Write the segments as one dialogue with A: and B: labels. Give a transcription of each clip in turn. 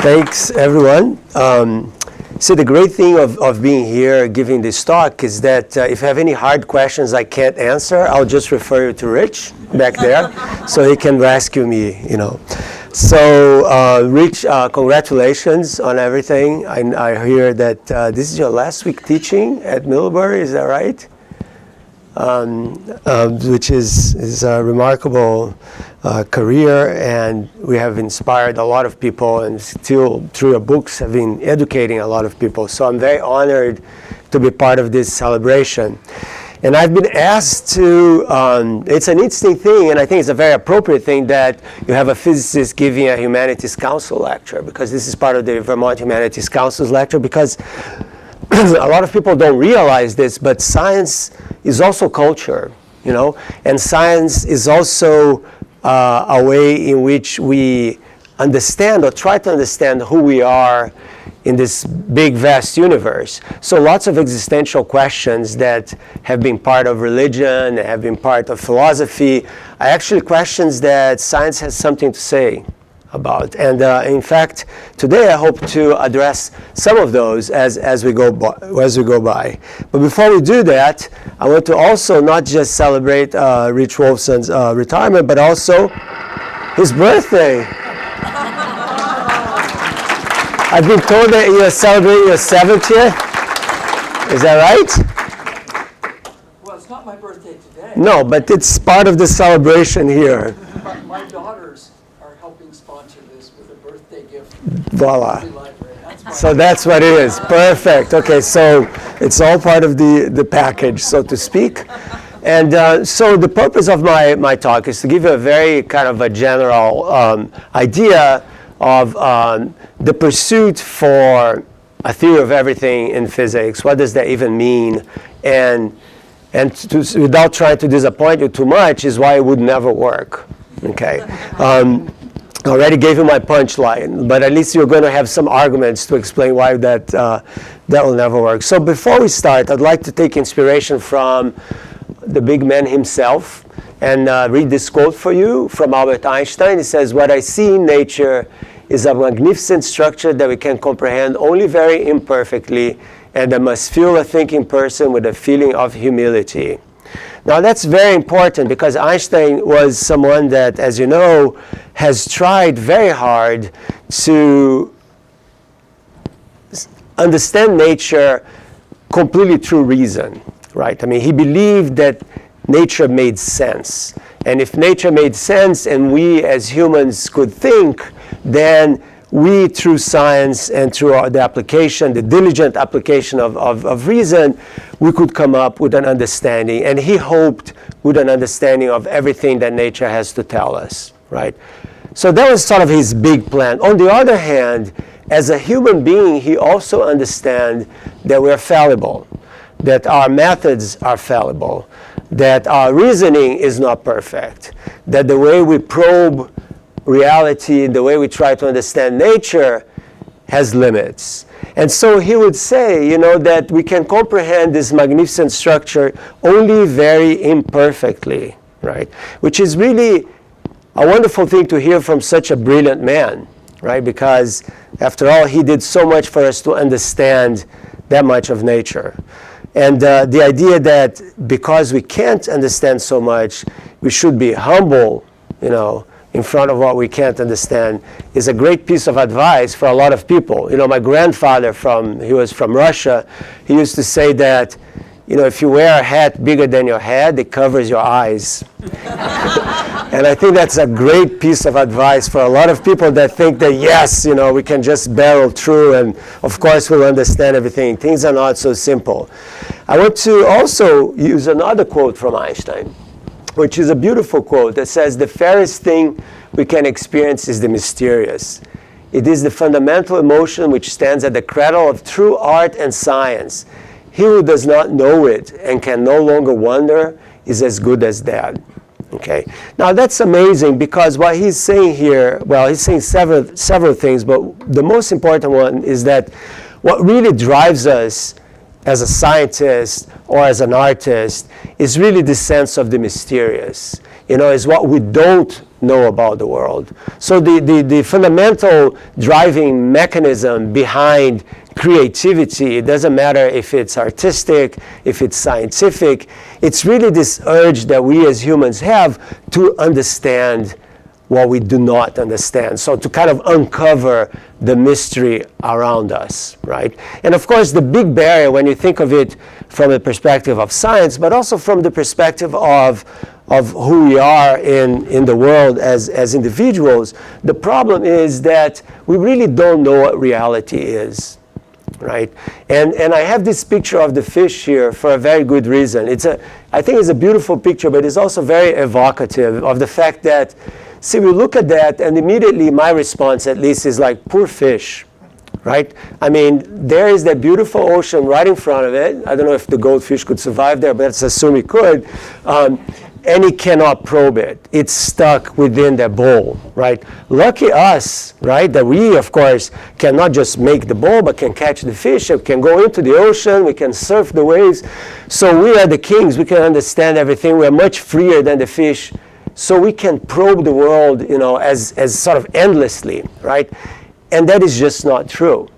A: Thanks, everyone. So the great thing of being here giving this talk is that if you have any hard questions I can't answer, I'll just refer you to Rich back there so he can rescue me, you know. So Rich, congratulations on everything. I hear that this is your last week teaching at Middlebury, is that right? Which is a remarkable career, and we have inspired a lot of people, and still through your books have been educating a lot of people. So I'm very honored to be part of this celebration. And I've been asked to, it's an interesting thing, and I think it's a very appropriate thing that you have a physicist giving a Humanities Council lecture, because this is part of the Vermont Humanities Council's lecture, because a lot of people don't realize this, but science is also culture, you know, and science is also a way in which we understand or try to understand who we are in this big, vast universe. So lots of existential questions that have been part of religion, have been part of philosophy, are actually questions that science has something to say about. And in fact, today I hope to address some of those as we go by. But before we do that, I want to also not just celebrate Rich Wolfson's retirement, but also his birthday. I've been told that you're celebrating your 70th. Is that right?
B: Well, it's not my birthday today.
A: No, but it's part of the celebration here.
B: My daughters are helping sponsor this with a birthday gift.
A: Voila.
B: That's
A: So that's what it is. Perfect. Okay, so it's all part of the package, so to speak. And so the purpose of my talk is to give you a very kind of a general idea of the pursuit for a theory of everything in physics. What does that even mean? And without trying to disappoint you too much, is why it would never work. Okay. I already gave you my punchline, but at least you're going to have some arguments to explain why that will never work. So before we start, I'd like to take inspiration from the big man himself and read this quote for you from Albert Einstein. It says, "What I see in nature is a magnificent structure that we can comprehend only very imperfectly, and that must fill a thinking person with a feeling of humility." Now that's very important, because Einstein was someone that, as you know, has tried very hard to understand nature completely through reason, right? I mean, he believed that nature made sense. And if nature made sense and we as humans could think, then we, through science and through the application, the diligent application of reason, we could come up with an understanding. And he hoped with an understanding of everything that nature has to tell us, right? So that was sort of his big plan. On the other hand, as a human being, he also understands that we're fallible, that our methods are fallible, that our reasoning is not perfect, that the way we probe reality, the way we try to understand nature has limits. And so he would say, you know, that we can comprehend this magnificent structure only very imperfectly, right? Which is really a wonderful thing to hear from such a brilliant man, right? Because after all, he did so much for us to understand that much of nature. And the idea that because we can't understand so much, we should be humble, you know, in front of what we can't understand, is a great piece of advice for a lot of people. You know, my grandfather, he was from Russia, he used to say that, you know, if you wear a hat bigger than your head, it covers your eyes. And I think that's a great piece of advice for a lot of people that think that, yes, you know, we can just barrel through and of course we'll understand everything. Things are not so simple. I want to also use another quote from Einstein, which is a beautiful quote that says, "The fairest thing we can experience is the mysterious. It is the fundamental emotion which stands at the cradle of true art and science. He who does not know it and can no longer wonder is as good as dead." Okay. Now that's amazing, because what he's saying here, well, he's saying several things, but the most important one is that what really drives us as a scientist or as an artist is really the sense of the mysterious. You know, is what we don't know about the world. So the fundamental driving mechanism behind creativity, it doesn't matter if it's artistic, if it's scientific, it's really this urge that we as humans have to understand what we do not understand. So to kind of uncover the mystery around us, right? And of course, the big barrier when you think of it from the perspective of science, but also from the perspective of who we are in the world as individuals, the problem is that we really don't know what reality is, right? And I have this picture of the fish here for a very good reason. I think it's a beautiful picture, but it's also very evocative of the fact that, see, we look at that, and immediately my response, at least, is like, poor fish, right? I mean, there is that beautiful ocean right in front of it. I don't know if the goldfish could survive there, but let's assume it could. And it cannot probe it. It's stuck within the bowl, right? Lucky us, right, that we, of course, cannot just make the bowl, but can catch the fish, and can go into the ocean, we can surf the waves. So we are the kings, we can understand everything, we are much freer than the fish. So we can probe the world, as sort of endlessly, right? And that is just not true.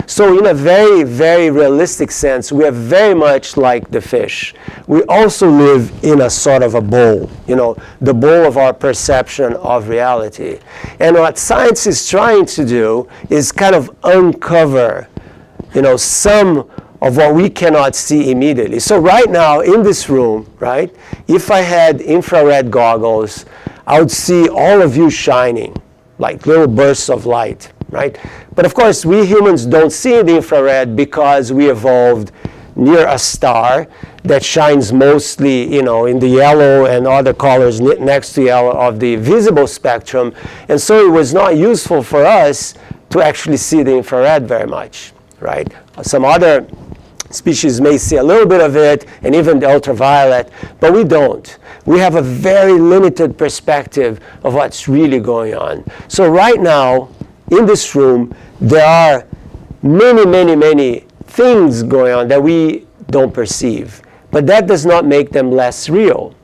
A: So in a very, very realistic sense, we are very much like the fish. We also live in a sort of a bowl, the bowl of our perception of reality. And what science is trying to do is kind of uncover, some of what we cannot see immediately. So right now in this room, right, if I had infrared goggles, I would see all of you shining like little bursts of light. Right? But of course, we humans don't see the infrared because we evolved near a star that shines mostly, in the yellow and other colors next to yellow of the visible spectrum. And so it was not useful for us to actually see the infrared very much, right? Some other species may see a little bit of it, and even the ultraviolet, but we don't. We have a very limited perspective of what's really going on. So right now, in this room, there are many, many, many things going on that we don't perceive. But that does not make them less real.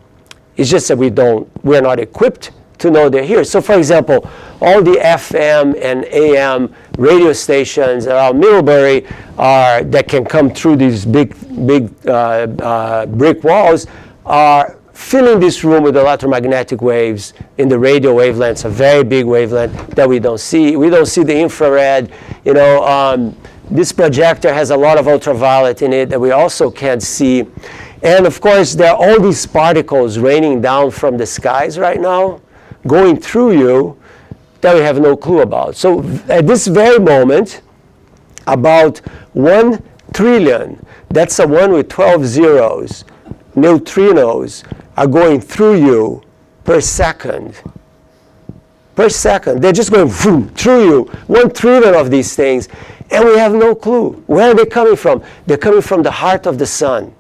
A: It's just that we're not equipped to know they're here. So for example, all the FM and AM radio stations around Middlebury that can come through these big brick walls are filling this room with electromagnetic waves in the radio wavelengths, a very big wavelength that we don't see. We don't see the infrared. This projector has a lot of ultraviolet in it that we also can't see. And of course, there are all these particles raining down from the skies right now, going through you, that we have no clue about. So at this very moment, about 1 trillion, that's a 1 with 12 zeros, neutrinos are going through you per second. Per second. They're just going through you. 1 trillion of these things. And we have no clue. Where are they coming from? They're coming from the heart of the sun.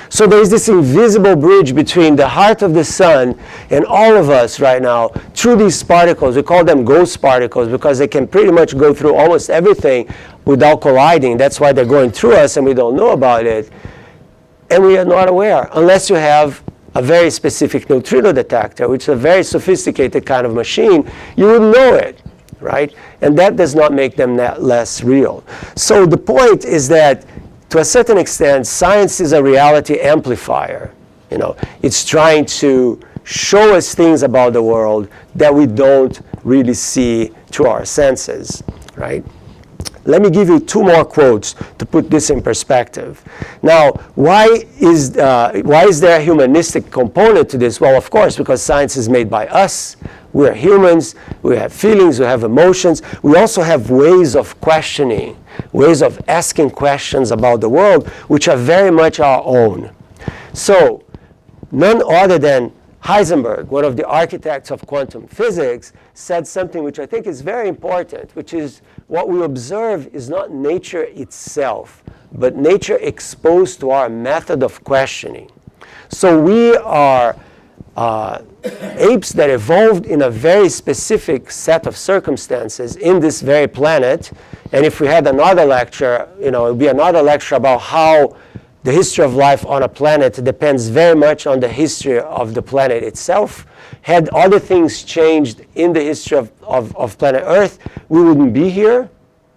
A: So there's this invisible bridge between the heart of the sun and all of us right now through these particles. We call them ghost particles because they can pretty much go through almost everything without colliding. That's why they're going through us and we don't know about it. And we are not aware unless you have a very specific neutrino detector, which is a very sophisticated kind of machine. You would know it, right? And that does not make them less real. So the point is that to a certain extent, science is a reality amplifier. It's trying to show us things about the world that we don't really see through our senses, right? Let me give you 2 more quotes to put this in perspective. Now, why is there a humanistic component to this? Well, of course, because science is made by us. We are humans. We have feelings. We have emotions. We also have ways of questioning, ways of asking questions about the world, which are very much our own. So, none other than Heisenberg, one of the architects of quantum physics, said something which I think is very important, which is what we observe is not nature itself, but nature exposed to our method of questioning. So we are apes that evolved in a very specific set of circumstances in this very planet. And if we had another lecture, it would be another lecture about how the history of life on a planet depends very much on the history of the planet itself. Had other things changed in the history of planet Earth, we wouldn't be here,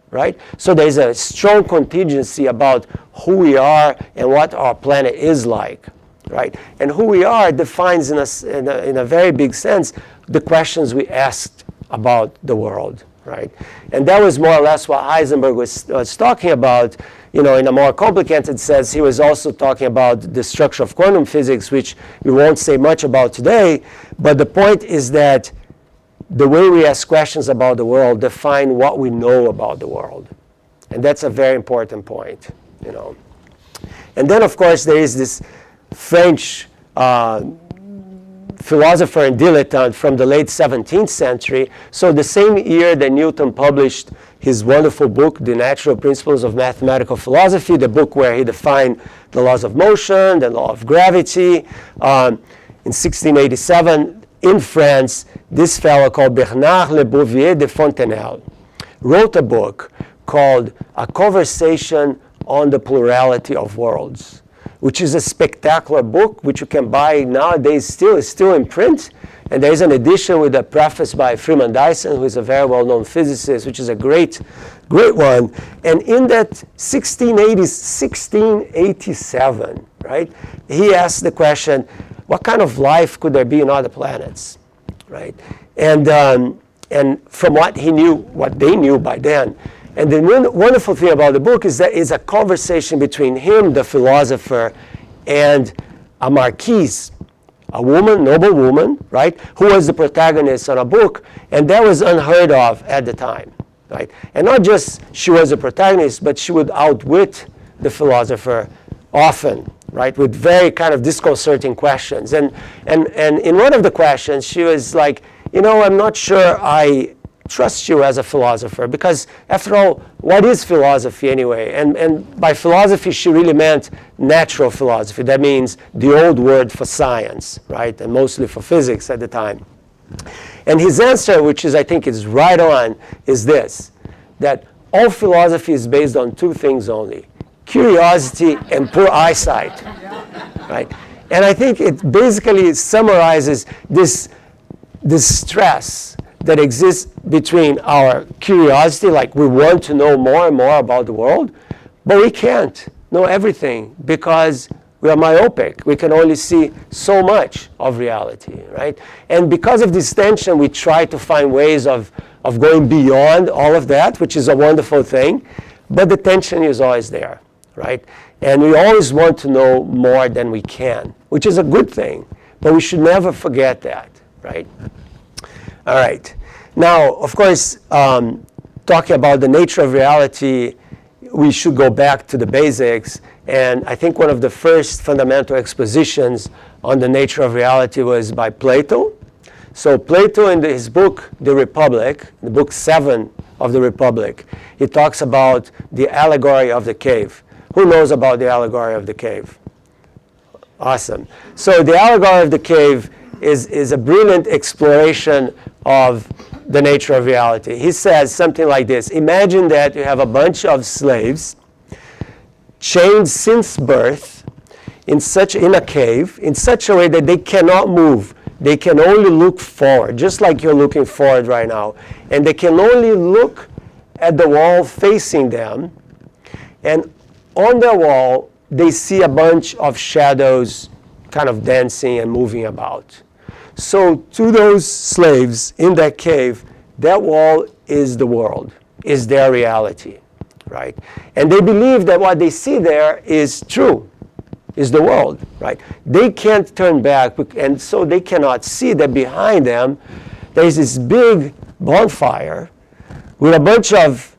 A: right? So there's a strong contingency about who we are and what our planet is like, right? And who we are defines in a very big sense the questions we asked about the world, right? And that was more or less what Heisenberg was talking about. In a more complicated sense, he was also talking about the structure of quantum physics, which we won't say much about today. But the point is that the way we ask questions about the world define what we know about the world. And that's a very important point, And then, of course, there is this French philosopher and dilettante from the late 17th century. So the same year that Newton published his wonderful book, The Natural Principles of Mathematical Philosophy, the book where he defined the laws of motion, the law of gravity. In 1687, in France, this fellow called Bernard Le Bouvier de Fontenelle wrote a book called A Conversation on the Plurality of Worlds, which is a spectacular book, which you can buy nowadays it's still in print. And there's an edition with a preface by Freeman Dyson, who is a very well-known physicist, which is a great, great one. And in that 1687, right, he asked the question, what kind of life could there be on other planets, right? And from what he knew, what they knew by then. And the wonderful thing about the book is that it's a conversation between him, the philosopher, and a marquise, a woman, noble woman, right, who was the protagonist on a book, and that was unheard of at the time, right? And not just she was a protagonist, but she would outwit the philosopher often, right, with very kind of disconcerting questions. And in one of the questions, she was like, I'm not sure I trust you as a philosopher, because after all, what is philosophy anyway? And by philosophy, she really meant natural philosophy. That means the old word for science, right? And mostly for physics at the time. And his answer, which I think is right on, is this, that all philosophy is based on two things only: curiosity and poor eyesight, right? And I think it basically summarizes this stress that exists between our curiosity, like we want to know more and more about the world, but we can't know everything because we are myopic. We can only see so much of reality, right? And because of this tension, we try to find ways of going beyond all of that, which is a wonderful thing, but the tension is always there, right? And we always want to know more than we can, which is a good thing, but we should never forget that, right? All right. Now, of course, talking about the nature of reality, we should go back to the basics. And I think one of the first fundamental expositions on the nature of reality was by Plato. So Plato, in his book, The Republic, the book 7 of the Republic, he talks about the allegory of the cave. Who knows about the allegory of the cave? Awesome. So the allegory of the cave is a brilliant exploration of the nature of reality. He says something like this: imagine that you have a bunch of slaves chained since birth in a cave in such a way that they cannot move. They can only look forward, just like you're looking forward right now. And they can only look at the wall facing them. And on the wall, they see a bunch of shadows kind of dancing and moving about. So to those slaves in that cave, that wall is the world, is their reality, right? And they believe that what they see there is true, is the world, right? They can't turn back, and so they cannot see that behind them there's this big bonfire with a bunch of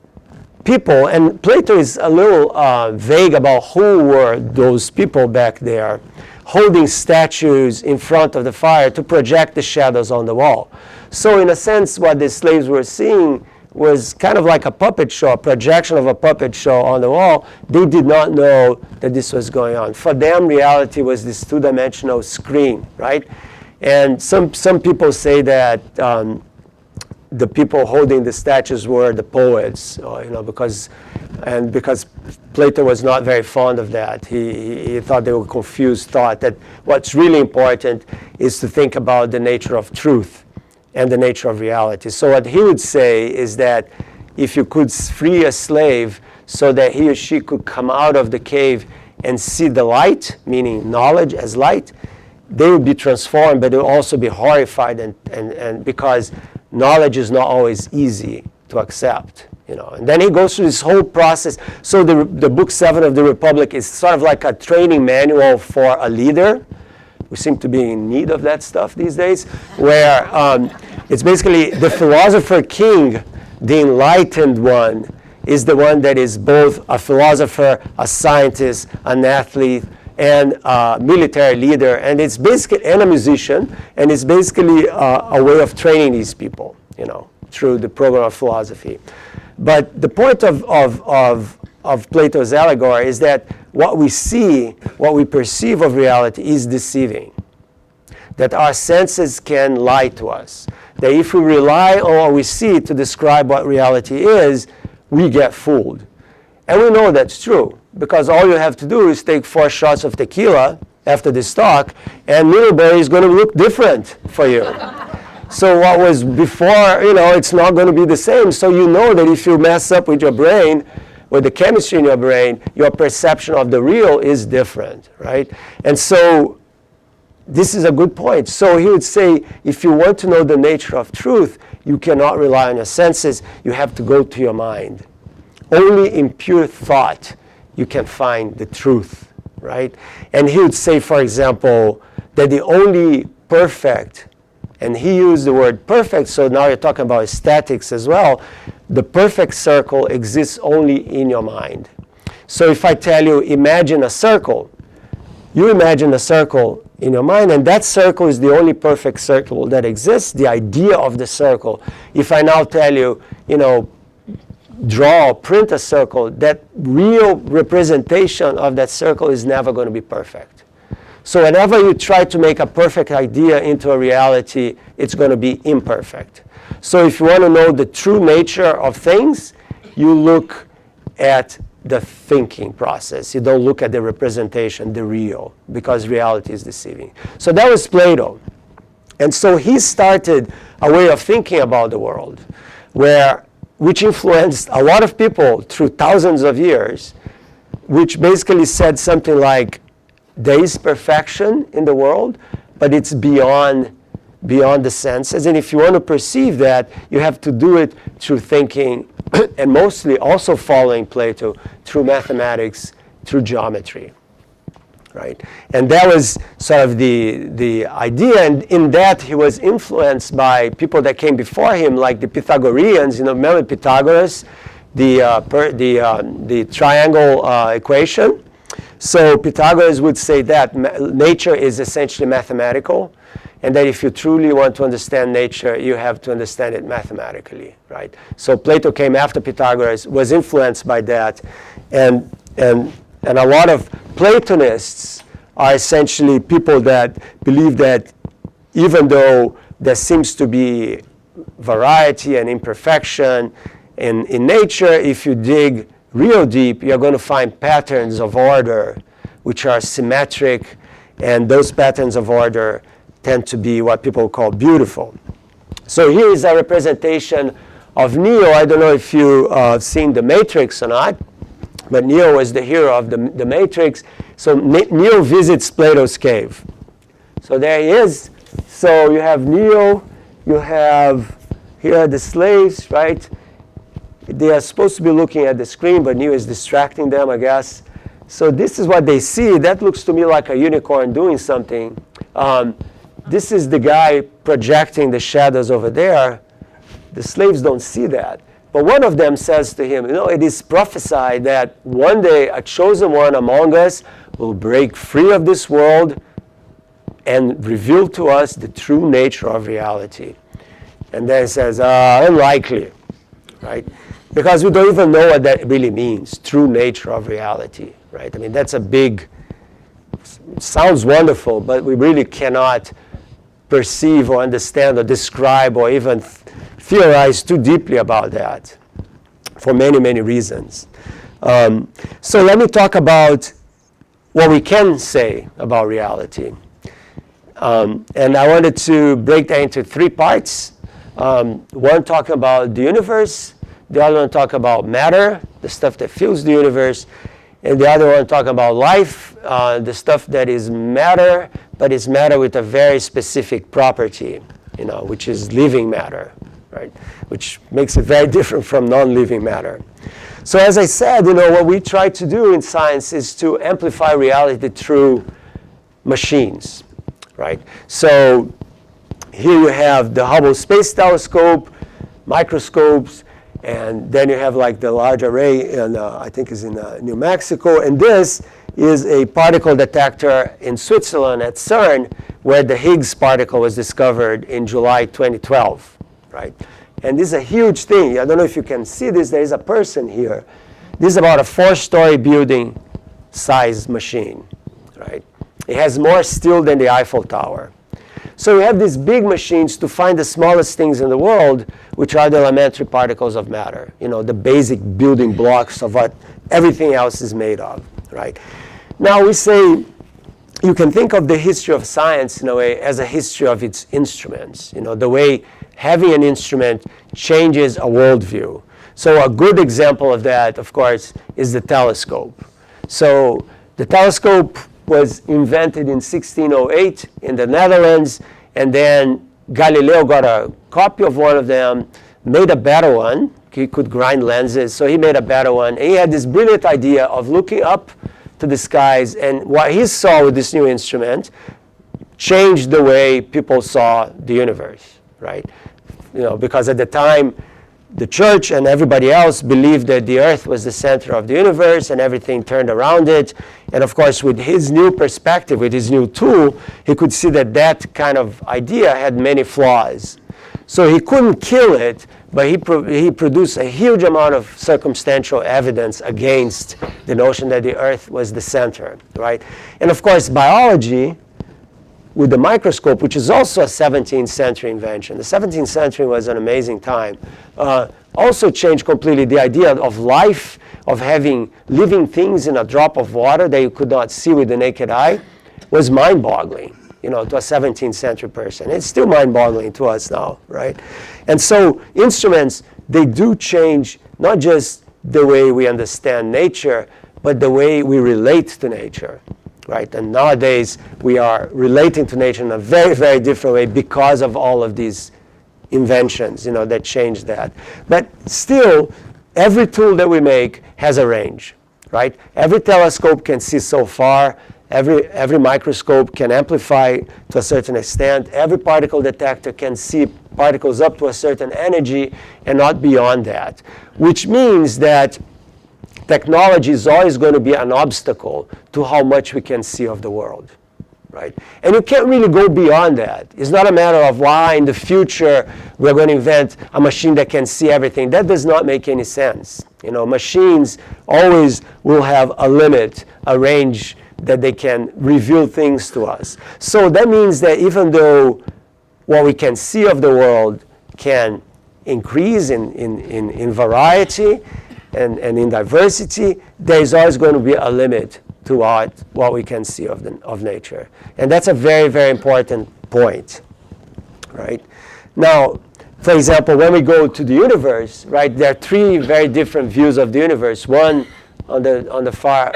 A: people. And Plato is a little vague about who were those people back there, holding statues in front of the fire to project the shadows on the wall. So in a sense, what the slaves were seeing was kind of like a puppet show, a projection of a puppet show on the wall. They did not know that this was going on. For them, reality was this two-dimensional screen, right? And some people say that the people holding the statues were the poets, because Plato was not very fond of that. He thought they were confused thought that what's really important is to think about the nature of truth and the nature of reality. So what he would say is that if you could free a slave so that he or she could come out of the cave and see the light, meaning knowledge as light, they would be transformed, but they would also be horrified, and because knowledge is not always easy to accept. And then he goes through this whole process. So the book 7 of the Republic is sort of like a training manual for a leader. We seem to be in need of that stuff these days, where it's basically the philosopher king, the enlightened one, is the one that is both a philosopher, a scientist, an athlete, and a military leader, and it's basically, and a musician, and it's basically a way of training these people, through the program of philosophy. But the point of Plato's allegory is that what we see, what we perceive of reality is deceiving. That our senses can lie to us. That if we rely on what we see to describe what reality is, we get fooled. And we know that's true, because all you have to do is take 4 shots of tequila after this talk, and Middlebury is going to look different for you. So what was before, it's not going to be the same. So you know that if you mess up with your brain, with the chemistry in your brain, your perception of the real is different, right? And so this is a good point. So he would say, if you want to know the nature of truth, you cannot rely on your senses. You have to go to your mind. Only in pure thought you can find the truth, right? And he would say, for example, that the only perfect, and he used the word perfect, so now you're talking about aesthetics as well, the perfect circle exists only in your mind. So if I tell you, imagine a circle, you imagine a circle in your mind, and that circle is the only perfect circle that exists, the idea of the circle. If I now tell you, draw or print a circle, that real representation of that circle is never going to be perfect. So whenever you try to make a perfect idea into a reality, it's going to be imperfect. So if you want to know the true nature of things, you look at the thinking process. You don't look at the representation, the real, because reality is deceiving. So that was Plato. And so he started a way of thinking about the world, which influenced a lot of people through thousands of years, which basically said something like, there is perfection in the world, but it's beyond the senses. And if you want to perceive that, you have to do it through thinking, and mostly also following Plato, through mathematics, through geometry, right? And that was sort of the idea, and in that he was influenced by people that came before him, like the Pythagoreans. Remember Pythagoras, the triangle equation? So Pythagoras would say that nature is essentially mathematical, and that if you truly want to understand nature, you have to understand it mathematically, right? So Plato came after Pythagoras, was influenced by that, and a lot of Platonists are essentially people that believe that even though there seems to be variety and imperfection in nature, if you dig real deep, you're going to find patterns of order which are symmetric, and those patterns of order tend to be what people call beautiful. So here is a representation of Neo. I don't know if you've seen The Matrix or not, but Neo was the hero of the Matrix. So Neo visits Plato's cave. So there he is. So you have Neo, here are the slaves, right? They are supposed to be looking at the screen, but Neo is distracting them, I guess. So this is what they see. That looks to me like a unicorn doing something. This is the guy projecting the shadows over there. The slaves don't see that. But one of them says to him, it is prophesied that one day a chosen one among us will break free of this world and reveal to us the true nature of reality. And then he says, unlikely, right? Because we don't even know what that really means, true nature of reality, right? I mean, that's a big, sounds wonderful, but we really cannot perceive or understand or describe or even theorize too deeply about that for many, many reasons. So let me talk about what we can say about reality. And I wanted to break that into three parts. One talking about the universe, the other one talking about matter, the stuff that fills the universe, and the other one talking about life, the stuff that is matter, but is matter with a very specific property, which is living matter, right? Which makes it very different from non-living matter. So as I said, what we try to do in science is to amplify reality through machines, right? So here you have the Hubble Space Telescope, microscopes, and then you have like the large array, and I think is in New Mexico. And this is a particle detector in Switzerland at CERN, where the Higgs particle was discovered in July 2012, right? And this is a huge thing. I don't know if you can see this. There is a person here. This is about a 4-story building size machine, right? It has more steel than the Eiffel Tower. So we have these big machines to find the smallest things in the world, which are the elementary particles of matter, the basic building blocks of what everything else is made of, right? Now we say, you can think of the history of science in a way as a history of its instruments, the way having an instrument changes a worldview. So a good example of that, of course, is the telescope. So the telescope was invented in 1608 in the Netherlands, and then Galileo got a copy of one of them, made a better one. He could grind lenses, so he made a better one. And he had this brilliant idea of looking up to the skies, and what he saw with this new instrument changed the way people saw the universe, right? Because at the time, the church and everybody else believed that the earth was the center of the universe and everything turned around it. And of course, with his new perspective, with his new tool, he could see that that kind of idea had many flaws. So he couldn't kill it, but he produced a huge amount of circumstantial evidence against the notion that the earth was the center, right? And of course, biology, with the microscope, which is also a 17th century invention. The 17th century was an amazing time. Also changed completely the idea of life, of having living things in a drop of water that you could not see with the naked eye, was mind-boggling, to a 17th century person. It's still mind-boggling to us now, right? And so instruments, they do change not just the way we understand nature, but the way we relate to nature. Right? And nowadays, we are relating to nature in a very, very different way because of all of these inventions, that change that. But still, every tool that we make has a range, right? Every telescope can see so far. Every microscope can amplify to a certain extent. Every particle detector can see particles up to a certain energy and not beyond that, which means that technology is always going to be an obstacle to how much we can see of the world, right? And you can't really go beyond that. It's not a matter of why in the future we're going to invent a machine that can see everything. That does not make any sense. Machines always will have a limit, a range that they can reveal things to us. So that means that even though what we can see of the world can increase in variety, and in diversity, there is always going to be a limit to what we can see of nature. And that's a very, very important point, right? Now, for example, when we go to the universe, right, there are three very different views of the universe. One, on the far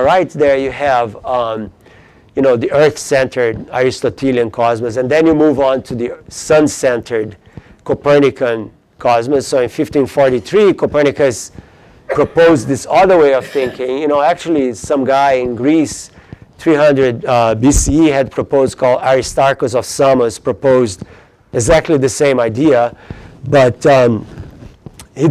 A: right there, you have the Earth-centered Aristotelian cosmos, and then you move on to the sun-centered Copernican cosmos. So in 1543, Copernicus proposed this other way of thinking. Actually, some guy in Greece, 300 BCE, had proposed, called Aristarchus of Samos, proposed exactly the same idea, but he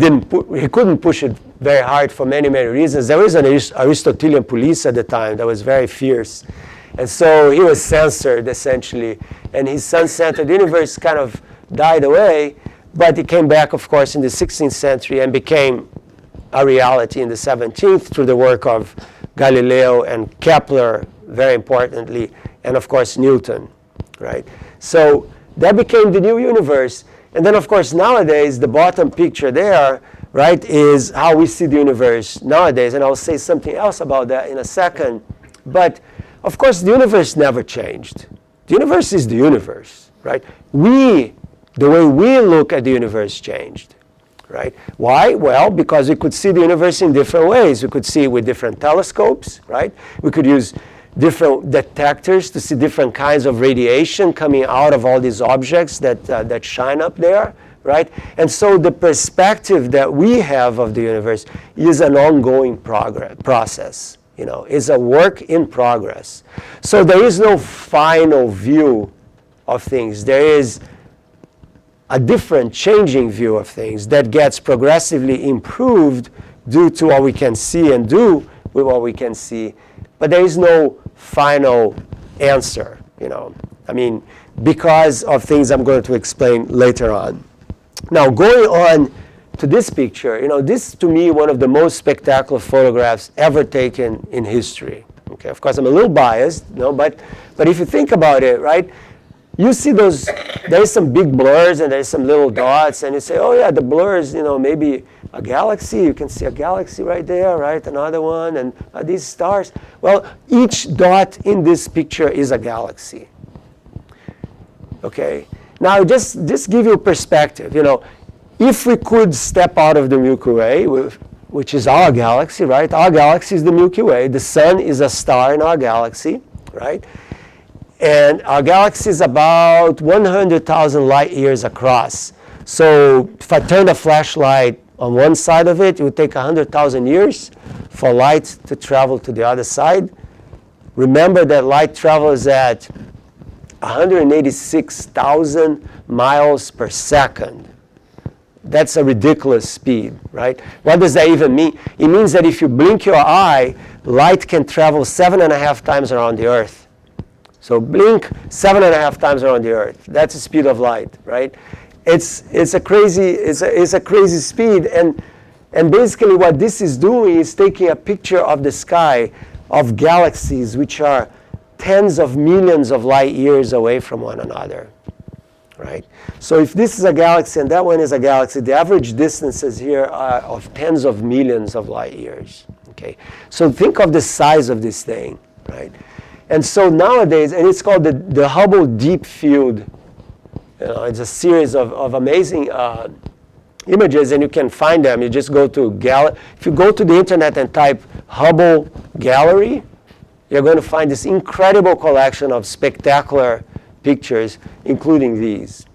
A: couldn't push it very hard for many, many reasons. There was an Aristotelian police at the time that was very fierce, and so he was censored essentially, and his sun-centered universe kind of died away, but it came back, of course, in the 16th century and became a reality in the 17th through the work of Galileo and Kepler, very importantly, and of course Newton, right? So that became the new universe. And then, of course, nowadays, the bottom picture there, right, is how we see the universe nowadays. And I'll say something else about that in a second. But, of course, the universe never changed. The universe is the universe, right? The way we look at the universe changed, right? Why? Well, because we could see the universe in different ways. We could see it with different telescopes, right? We could use different detectors to see different kinds of radiation coming out of all these objects that shine up there, right? And so the perspective that we have of the universe is an ongoing process, is a work in progress. So there is no final view of things. There is a different, changing view of things that gets progressively improved due to what we can see and do with what we can see. But there is no final answer, because of things I'm going to explain later on. Now, going on to this picture, this to me one of the most spectacular photographs ever taken in history. Okay, of course I'm a little biased, but if you think about it, right, you see there's some big blurs and there's some little dots, and you say, oh yeah, the blurs, maybe a galaxy. You can see a galaxy right there, right? Another one, and these stars. Well, each dot in this picture is a galaxy. Okay. Now, just give you perspective. If we could step out of the Milky Way, which is our galaxy, right? Our galaxy is the Milky Way. The sun is a star in our galaxy, right? And our galaxy is about 100,000 light years across. So if I turn the flashlight on one side of it, it would take 100,000 years for light to travel to the other side. Remember that light travels at 186,000 miles per second. That's a ridiculous speed, right? What does that even mean? It means that if you blink your eye, light can travel 7.5 times around the Earth. So blink 7.5 times around the Earth. That's the speed of light, right? It's a crazy speed, and basically what this is doing is taking a picture of the sky of galaxies which are tens of millions of light years away from one another, right? So if this is a galaxy and that one is a galaxy, the average distances here are of tens of millions of light years. Okay, so think of the size of this thing, right? And so nowadays, and it's called the Hubble Deep Field. It's a series of amazing images, and you can find them. You just go to if you go to the internet and type Hubble Gallery, you're going to find this incredible collection of spectacular pictures, including these.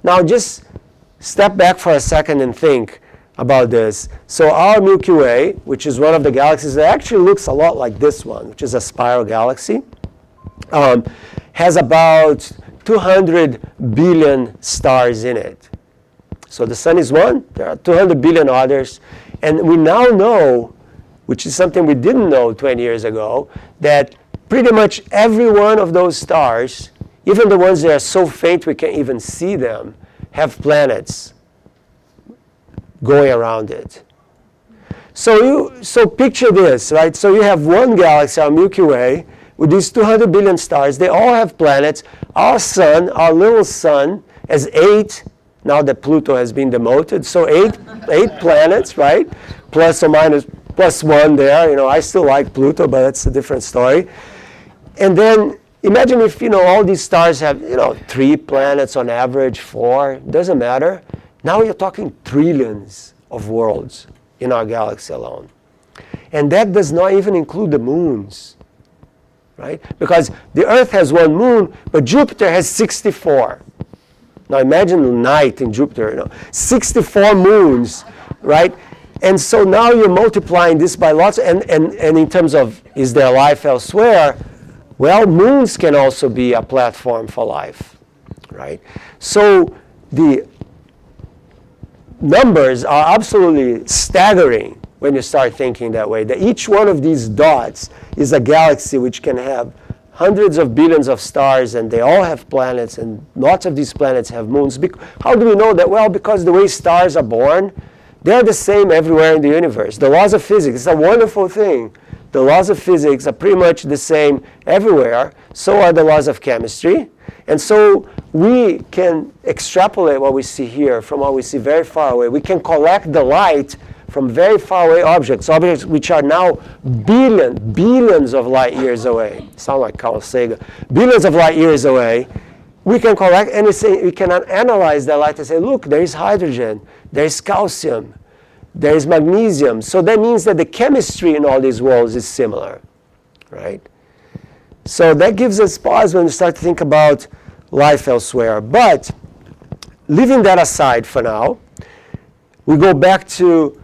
A: Now, just step back for a second and think about this. So our Milky Way, which is one of the galaxies that actually looks a lot like this one, which is a spiral galaxy, has about 200 billion stars in it. So the sun is one, there are 200 billion others, and we now know, which is something we didn't know 20 years ago, that pretty much every one of those stars, even the ones that are so faint we can't even see them, have planets going around it. So picture this, right? So you have one galaxy, our Milky Way, with these 200 billion stars. They all have planets. Our sun, our little sun, has 8, now that Pluto has been demoted, so 8 planets, right? Plus or minus, plus 1 there. I still like Pluto, but that's a different story. And then imagine if, all these stars have, 3 planets on average, 4, doesn't matter. Now you're talking trillions of worlds in our galaxy alone. And that does not even include the moons, right? Because the Earth has 1 moon, but Jupiter has 64. Now imagine the night in Jupiter, 64 moons, right? And so now you're multiplying this by lots, and in terms of, is there life elsewhere? Well, moons can also be a platform for life, right? So the numbers are absolutely staggering when you start thinking that way, that each one of these dots is a galaxy which can have hundreds of billions of stars, and they all have planets, and lots of these planets have moons. How do we know that? Well, because the way stars are born, they're the same everywhere in the universe. The laws of physics, it's a wonderful thing. The laws of physics are pretty much the same everywhere. So are the laws of chemistry. And so we can extrapolate what we see here from what we see very far away. We can collect the light from very far away objects which are now billions of light years away. Sound like Carl Sagan. Billions of light years away. We can collect anything, we can analyze that light and say, look, there is hydrogen, there is calcium, there is magnesium. So that means that the chemistry in all these worlds is similar, right? So that gives us pause when we start to think about life elsewhere. But leaving that aside for now, we go back to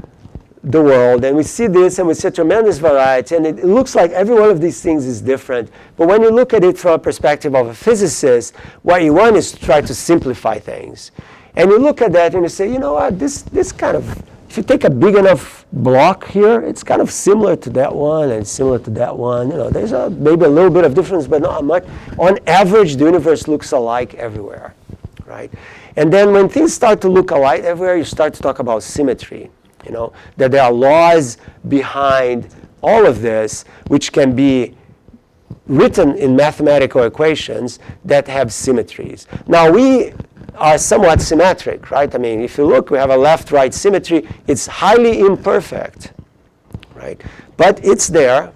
A: the world and we see this and we see a tremendous variety, and it looks like every one of these things is different. But when you look at it from a perspective of a physicist, what you want is to try to simplify things. And you look at that and you say, you know what, this kind of, if you take a big enough block here, it's kind of similar to that one and similar to that one. You know, there's maybe a little bit of difference, but not much. On average, the universe looks alike everywhere, right? And then when things start to look alike everywhere, you start to talk about symmetry. You know, that there are laws behind all of this which can be written in mathematical equations that have symmetries. Now we are somewhat symmetric, right? I mean, if you look, we have a left-right symmetry. It's highly imperfect, right? But it's there.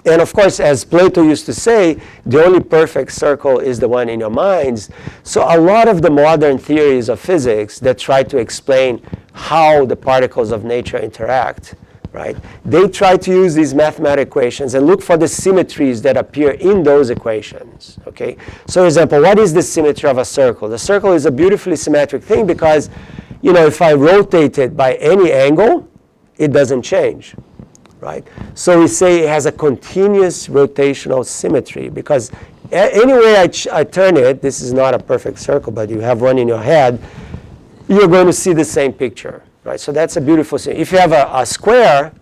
A: And of course, as Plato used to say, the only perfect circle is the one in your minds. So a lot of the modern theories of physics that try to explain how the particles of nature interact, right? They try to use these mathematical equations and look for the symmetries that appear in those equations, okay? So for example, what is the symmetry of a circle? The circle is a beautifully symmetric thing because, you know, if I rotate it by any angle, it doesn't change, right? So we say it has a continuous rotational symmetry because any way I turn it, this is not a perfect circle, but you have one in your head, you're going to see the same picture, right? So that's a beautiful thing. If you have a square,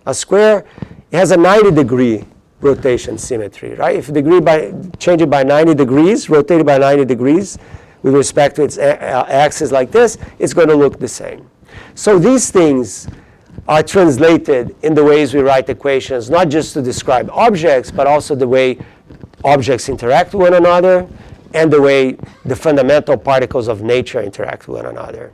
A: it has a 90-degree rotation symmetry, right? If you change it by 90 degrees, rotate it by 90 degrees with respect to its axis like this, it's going to look the same. So these things are translated in the ways we write equations, not just to describe objects, but also the way objects interact with one another, and the way the fundamental particles of nature interact with one another.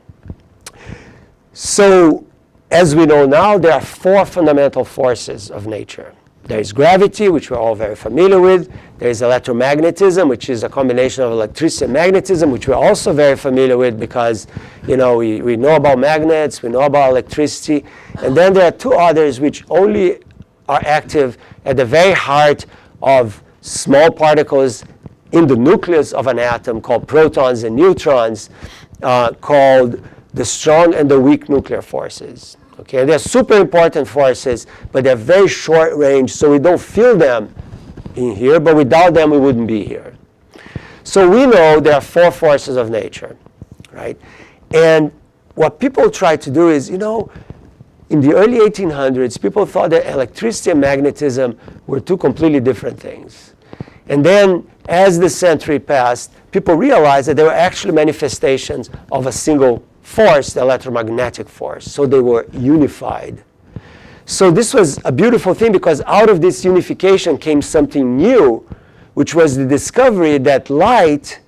A: So, as we know now, there are 4 fundamental forces of nature. There is gravity, which we're all very familiar with. There is electromagnetism, which is a combination of electricity and magnetism, which we're also very familiar with because, you know, we know about magnets, we know about electricity. And then there are 2 others which only are active at the very heart of small particles in the nucleus of an atom called protons and neutrons, called the strong and the weak nuclear forces. Okay, they're super important forces, but they're very short range, so we don't feel them in here, but without them we wouldn't be here. So we know there are 4 forces of nature, right? And what people try to do is, you know, in the early 1800s, people thought that electricity and magnetism were 2 completely different things. And then, as the century passed, people realized that they were actually manifestations of a single force, the electromagnetic force. So they were unified. So this was a beautiful thing because out of this unification came something new, which was the discovery that light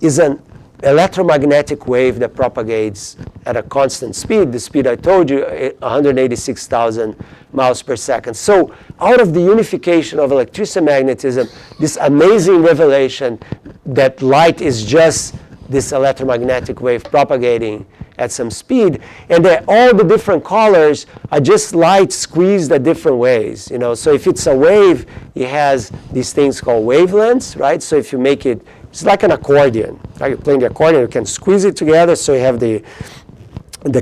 A: is an electromagnetic wave that propagates at a constant speed, the speed I told you, 186,000 miles per second. So out of the unification of electricity and magnetism, this amazing revelation that light is just this electromagnetic wave propagating at some speed, and that all the different colors are just light squeezed at different ways. You know, so if it's a wave, it has these things called wavelengths, right? So if you make it, it's like an accordion. Like you're playing the accordion, you can squeeze it together so you have the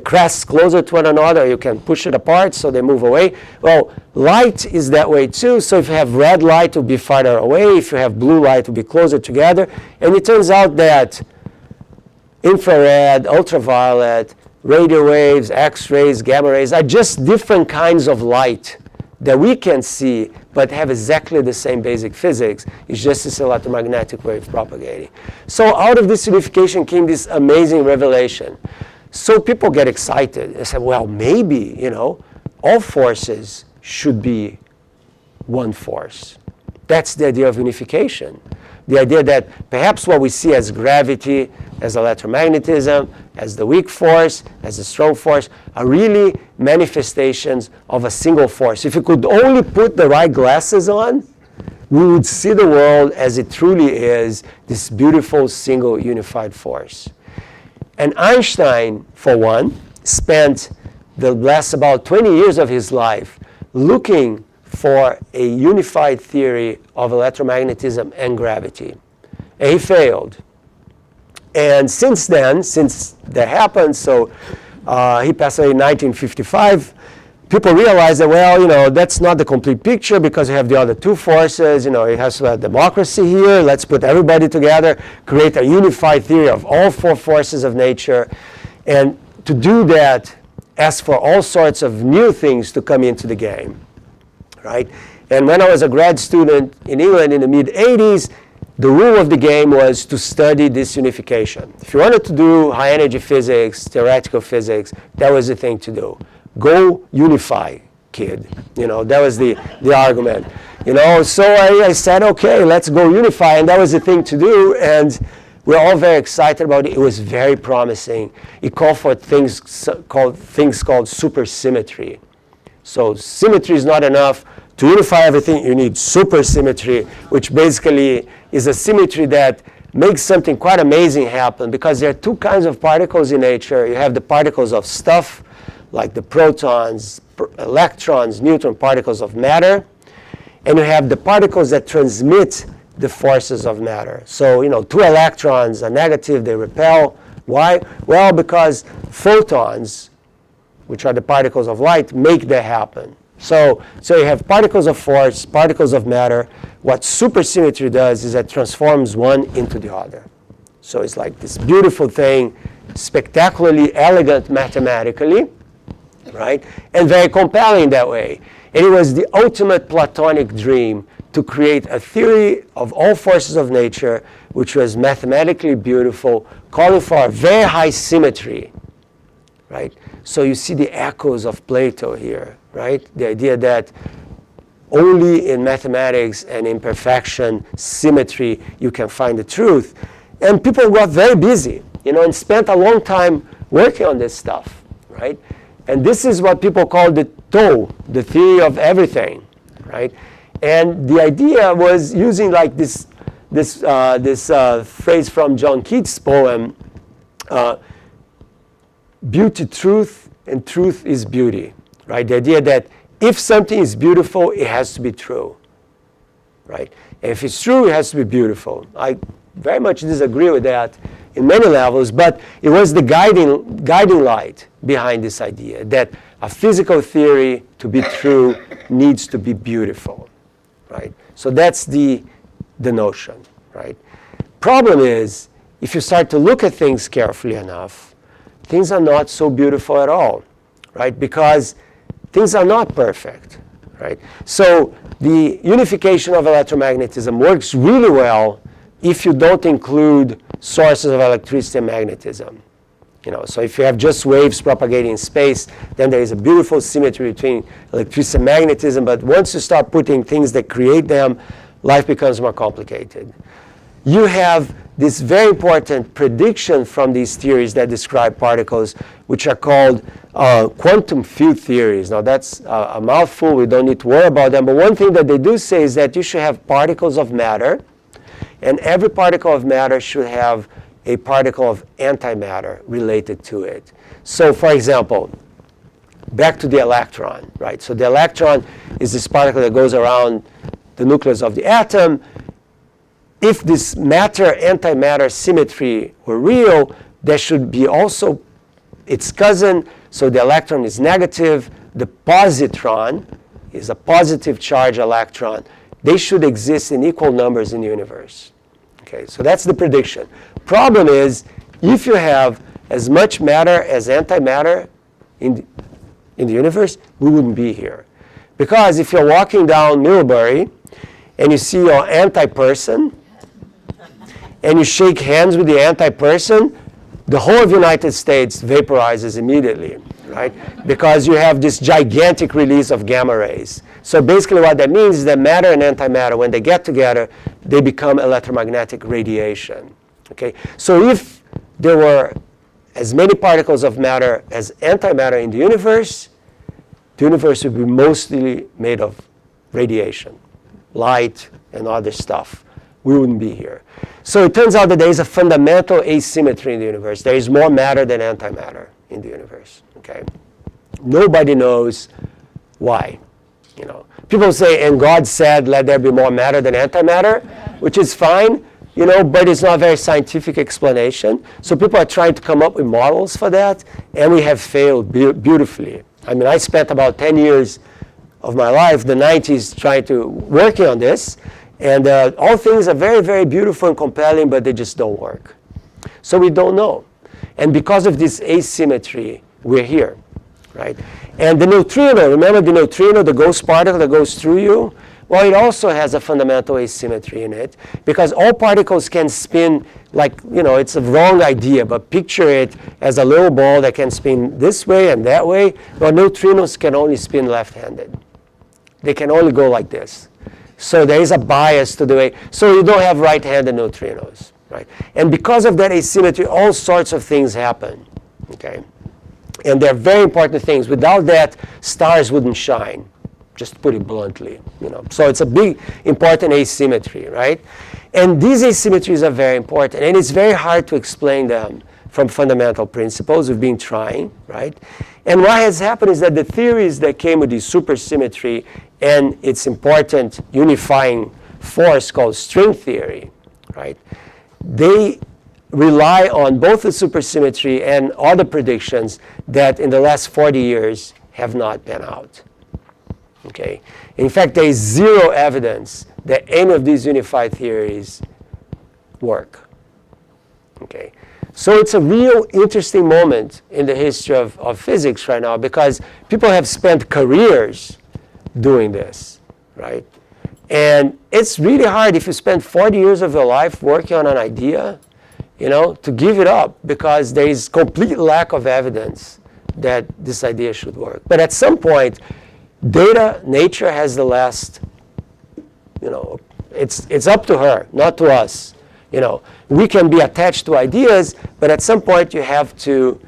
A: crests closer to one another. You can push it apart so they move away. Well, light is that way too. So if you have red light, it will be farther away. If you have blue light, it will be closer together. And it turns out that infrared, ultraviolet, radio waves, X-rays, gamma rays are just different kinds of light that we can see but have exactly the same basic physics. It's just this electromagnetic wave propagating. So out of this unification came this amazing revelation. So people get excited. They say, well, maybe, you know, all forces should be one force. That's the idea of unification. The idea that perhaps what we see as gravity, as electromagnetism, as the weak force, as the strong force, are really manifestations of a single force. If you could only put the right glasses on, we would see the world as it truly is, this beautiful single unified force. And Einstein, for one, spent the last about 20 years of his life looking for a unified theory of electromagnetism and gravity. And he failed. And since then, since that happened, so he passed away in 1955, people realized that, well, you know, that's not the complete picture because you have the other two forces. You know, it has to have democracy here. Let's put everybody together, create a unified theory of all four forces of nature. And to do that, ask for all sorts of new things to come into the game, right? And when I was a grad student in England in the mid-'80s, the rule of the game was to study this unification. If you wanted to do high energy physics, theoretical physics, that was the thing to do. Go unify, kid. You know, that was the argument. You know, so I said, okay, let's go unify, and that was the thing to do, and we're all very excited about it. It was very promising. It called for things called supersymmetry. So symmetry is not enough. To unify everything, you need supersymmetry, which basically is a symmetry that makes something quite amazing happen, because there are two kinds of particles in nature. You have the particles of stuff, like the protons, electrons, neutron particles of matter, and you have the particles that transmit the forces of matter. So, you know, two electrons are negative, they repel. Why? Well, because photons, which are the particles of light, make that happen. So you have particles of force, particles of matter. What supersymmetry does is it transforms one into the other. So it's like this beautiful thing, spectacularly elegant mathematically, right? And very compelling that way. And it was the ultimate Platonic dream to create a theory of all forces of nature which was mathematically beautiful, calling for a very high symmetry, right? So you see the echoes of Plato here, right? The idea that only in mathematics and in perfection, symmetry, you can find the truth. And people got very busy, you know, and spent a long time working on this stuff, right? And this is what people call the TOE, the theory of everything, right? And the idea was using like this phrase from John Keats' poem, beauty, truth, and truth is beauty, right? The idea that if something is beautiful, it has to be true, right? And if it's true, it has to be beautiful. I very much disagree with that in many levels, but it was the guiding light behind this idea that a physical theory, to be true, needs to be beautiful, right? So that's the notion, right? Problem is, if you start to look at things carefully enough, things are not so beautiful at all, right? Because things are not perfect, right? So the unification of electromagnetism works really well if you don't include sources of electricity and magnetism. You know, so if you have just waves propagating in space, then there is a beautiful symmetry between electricity and magnetism. But once you start putting things that create them, life becomes more complicated. You have this very important prediction from these theories that describe particles, which are called quantum field theories. Now that's a mouthful, we don't need to worry about them, but one thing that they do say is that you should have particles of matter, and every particle of matter should have a particle of antimatter related to it. So for example, back to the electron, right? So the electron is this particle that goes around the nucleus of the atom. If this matter-antimatter symmetry were real, there should be also its cousin. So the electron is negative. The positron is a positive charge electron. They should exist in equal numbers in the universe. Okay, so that's the prediction. Problem is, if you have as much matter as antimatter in the universe, we wouldn't be here. Because if you're walking down Middlebury and you see your anti-person, and you shake hands with the anti-person, the whole of the United States vaporizes immediately, right? Because you have this gigantic release of gamma rays. So basically what that means is that matter and antimatter, when they get together, they become electromagnetic radiation. Okay? So if there were as many particles of matter as antimatter in the universe would be mostly made of radiation, light and other stuff. We wouldn't be here. So it turns out that there is a fundamental asymmetry in the universe. There is more matter than antimatter in the universe. Okay? Nobody knows why. You know, people say, and God said, let there be more matter than antimatter, which is fine, you know, but it's not a very scientific explanation. So people are trying to come up with models for that, and we have failed beautifully. I mean, I spent about 10 years of my life, the 90s, trying to working on this, and all things are very, very beautiful and compelling, but they just don't work. So we don't know. And because of this asymmetry, we're here, right? And the neutrino, remember the neutrino, the ghost particle that goes through you? Well, it also has a fundamental asymmetry in it, because all particles can spin like, you know, it's a wrong idea, but picture it as a little ball that can spin this way and that way. Well, neutrinos can only spin left-handed. They can only go like this. So there is a bias to the way, so you don't have right-handed neutrinos, right? And because of that asymmetry, all sorts of things happen, okay? And they're very important things. Without that, stars wouldn't shine, just to put it bluntly, you know. So it's a big, important asymmetry, right? And these asymmetries are very important, and it's very hard to explain them from fundamental principles. We've been trying, right? And what has happened is that the theories that came with the supersymmetry and its important unifying force called string theory, right? They rely on both the supersymmetry and other predictions that in the last 40 years have not been out. Okay? In fact, there is zero evidence that any of these unified theories work. Okay? So it's a real interesting moment in the history of physics right now, because people have spent careers doing this, right? And it's really hard if you spend 40 years of your life working on an idea, you know, to give it up, because there is complete lack of evidence that this idea should work. But at some point, nature has the last, you know, it's up to her, not to us. You know, we can be attached to ideas, but at some point you have to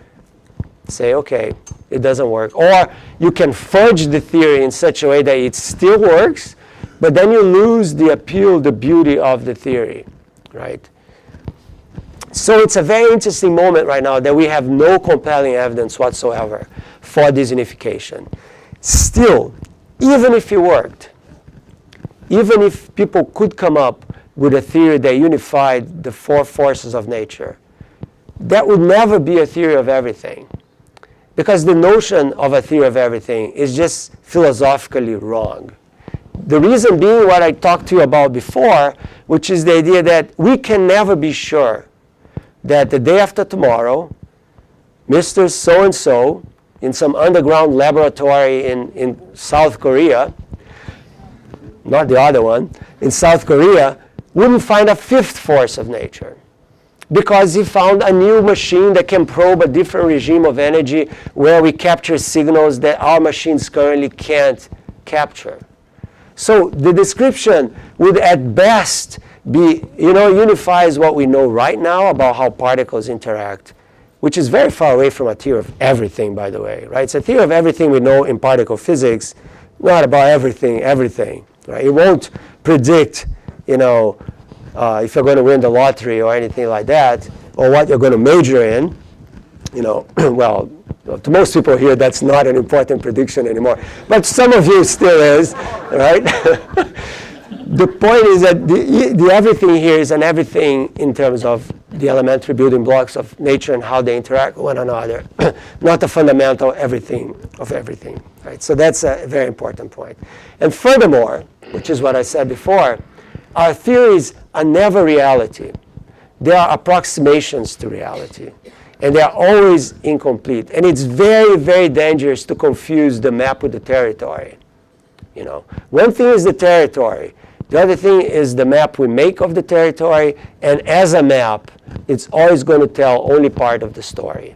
A: say, okay, it doesn't work. Or you can fudge the theory in such a way that it still works, but then you lose the appeal, the beauty of the theory, right? So it's a very interesting moment right now that we have no compelling evidence whatsoever for this unification. Still, even if it worked, even if people could come up with a theory that unified the four forces of nature, that would never be a theory of everything. Because the notion of a theory of everything is just philosophically wrong. The reason being what I talked to you about before, which is the idea that we can never be sure that the day after tomorrow, Mr. So-and-so in some underground laboratory in South Korea, not the other one, in South Korea, wouldn't find a fifth force of nature, because he found a new machine that can probe a different regime of energy where we capture signals that our machines currently can't capture. So the description would at best be, you know, unifies what we know right now about how particles interact, which is very far away from a theory of everything, by the way, right? It's a theory of everything we know in particle physics, not about everything, right? It won't predict, you know, if you're going to win the lottery or anything like that, or what you're going to major in, you know. Well, to most people here, that's not an important prediction anymore. But some of you still is, right? The point is that the everything here is an everything in terms of the elementary building blocks of nature and how they interact with one another, not the fundamental everything of everything, right? So that's a very important point. And furthermore, which is what I said before, our theories are never reality. They are approximations to reality. And they are always incomplete. And it's very, very dangerous to confuse the map with the territory. You know, one thing is the territory. The other thing is the map we make of the territory. And as a map, it's always going to tell only part of the story,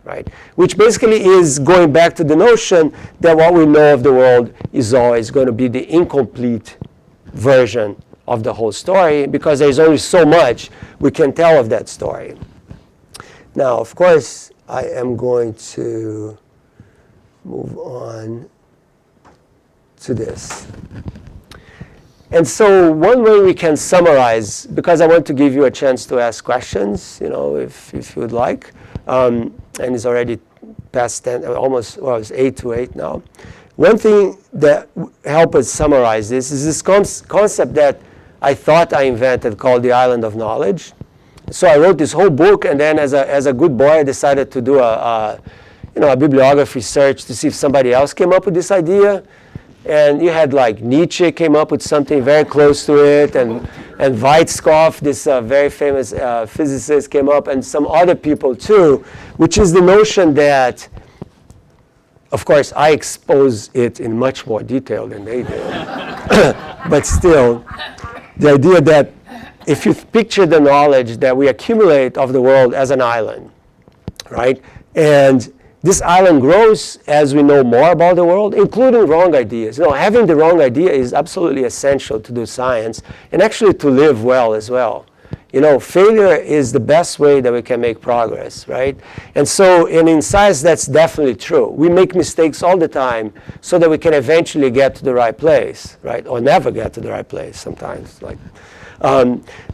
A: right? Which basically is going back to the notion that what we know of the world is always going to be the incomplete version of the whole story, because there's only so much we can tell of that story. Now, of course, I am going to move on to this. And so one way we can summarize, because I want to give you a chance to ask questions, if you would like, and it's already past 10, almost, well, it's 8 to 8 now. One thing that helps us summarize this is this concept that I thought I invented called the island of knowledge. So I wrote this whole book, and then as a good boy, I decided to do a bibliography search to see if somebody else came up with this idea. And you had like Nietzsche came up with something very close to it, and Weizsäcker, this very famous physicist, came up, and some other people too, which is the notion that, of course, I expose it in much more detail than they did. But still, the idea that if you picture the knowledge that we accumulate of the world as an island, right? And this island grows as we know more about the world, including wrong ideas. Having the wrong idea is absolutely essential to do science and actually to live well as well. Failure is the best way that we can make progress, right? And so, in science, that's definitely true. We make mistakes all the time so that we can eventually get to the right place, right? Or never get to the right place sometimes.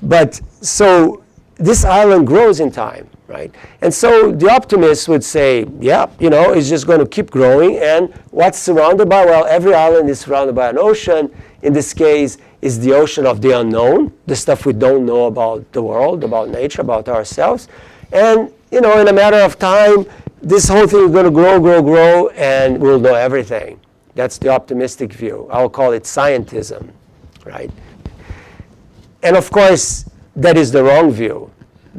A: But so this island grows in time, right? And so the optimist would say, yeah, it's just going to keep growing. And what's surrounded by? Well, every island is surrounded by an ocean. In this case, is the ocean of the unknown, the stuff we don't know about the world, about nature, about ourselves. And, in a matter of time, this whole thing is going to grow, and we'll know everything. That's the optimistic view. I'll call it scientism, right? And of course, that is the wrong view.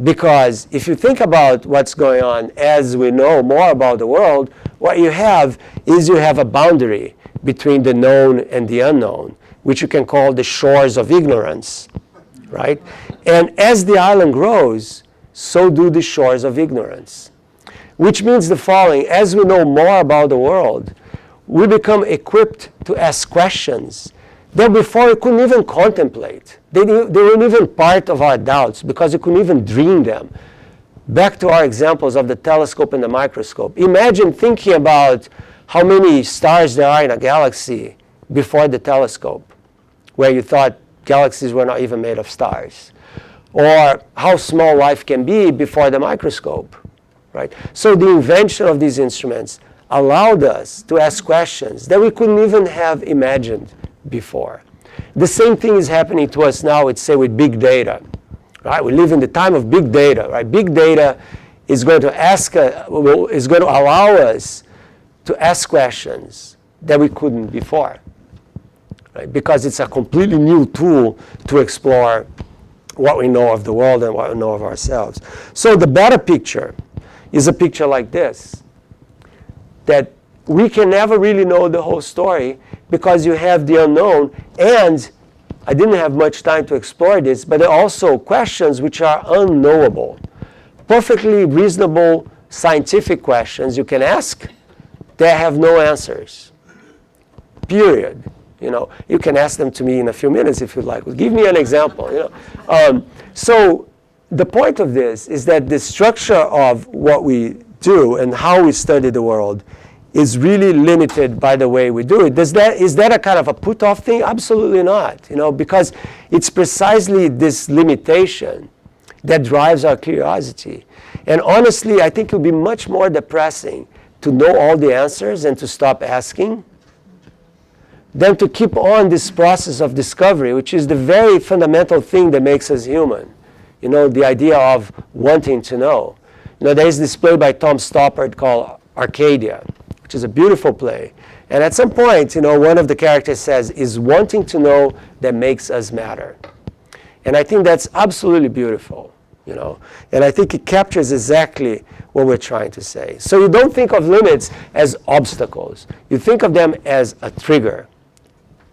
A: Because if you think about what's going on as we know more about the world, what you have is a boundary between the known and the unknown, which you can call the shores of ignorance, right? And as the island grows, so do the shores of ignorance. Which means the following: as we know more about the world, we become equipped to ask questions that before we couldn't even contemplate. They weren't even part of our doubts because we couldn't even dream them. Back to our examples of the telescope and the microscope. Imagine thinking about how many stars there are in a galaxy before the telescope, where you thought galaxies were not even made of stars. Or how small life can be before the microscope, right? So the invention of these instruments allowed us to ask questions that we couldn't even have imagined before. The same thing is happening to us now, say, with big data, right? We live in the time of big data, right? Big data is going to allow us to ask questions that we couldn't before, right? Because it's a completely new tool to explore what we know of the world and what we know of ourselves. So the better picture is a picture like this, that we can never really know the whole story because you have the unknown, and I didn't have much time to explore this, but there are also questions which are unknowable. Perfectly reasonable scientific questions you can ask that have no answers, period. You can ask them to me in a few minutes if you'd like. Well, give me an example. So the point of this is that the structure of what we do and how we study the world is really limited by the way we do it. Is that a kind of a put-off thing? Absolutely not. Because it's precisely this limitation that drives our curiosity. And honestly, I think it would be much more depressing to know all the answers and to stop asking than to keep on this process of discovery, which is the very fundamental thing that makes us human. The idea of wanting to know. There is this play by Tom Stoppard called Arcadia, which is a beautiful play. And at some point, one of the characters says, is wanting to know that makes us matter. And I think that's absolutely beautiful, And I think it captures exactly what we're trying to say. So you don't think of limits as obstacles. You think of them as a trigger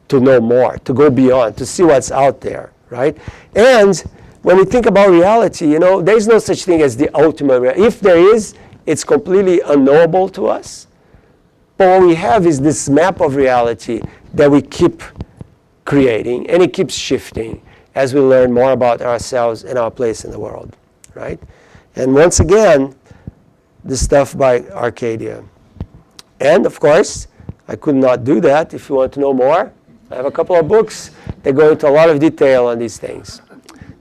A: to know more, to go beyond, to see what's out there, right? And when we think about reality, there is no such thing as the ultimate reality. If there is, It's completely unknowable to us. But what we have is this map of reality that we keep creating, and it keeps shifting as we learn more about ourselves and our place in the world, right? And once again, the stuff by Arcadia. And of course, I could not do that. If you want to know more, I have a couple of books that go into a lot of detail on these things.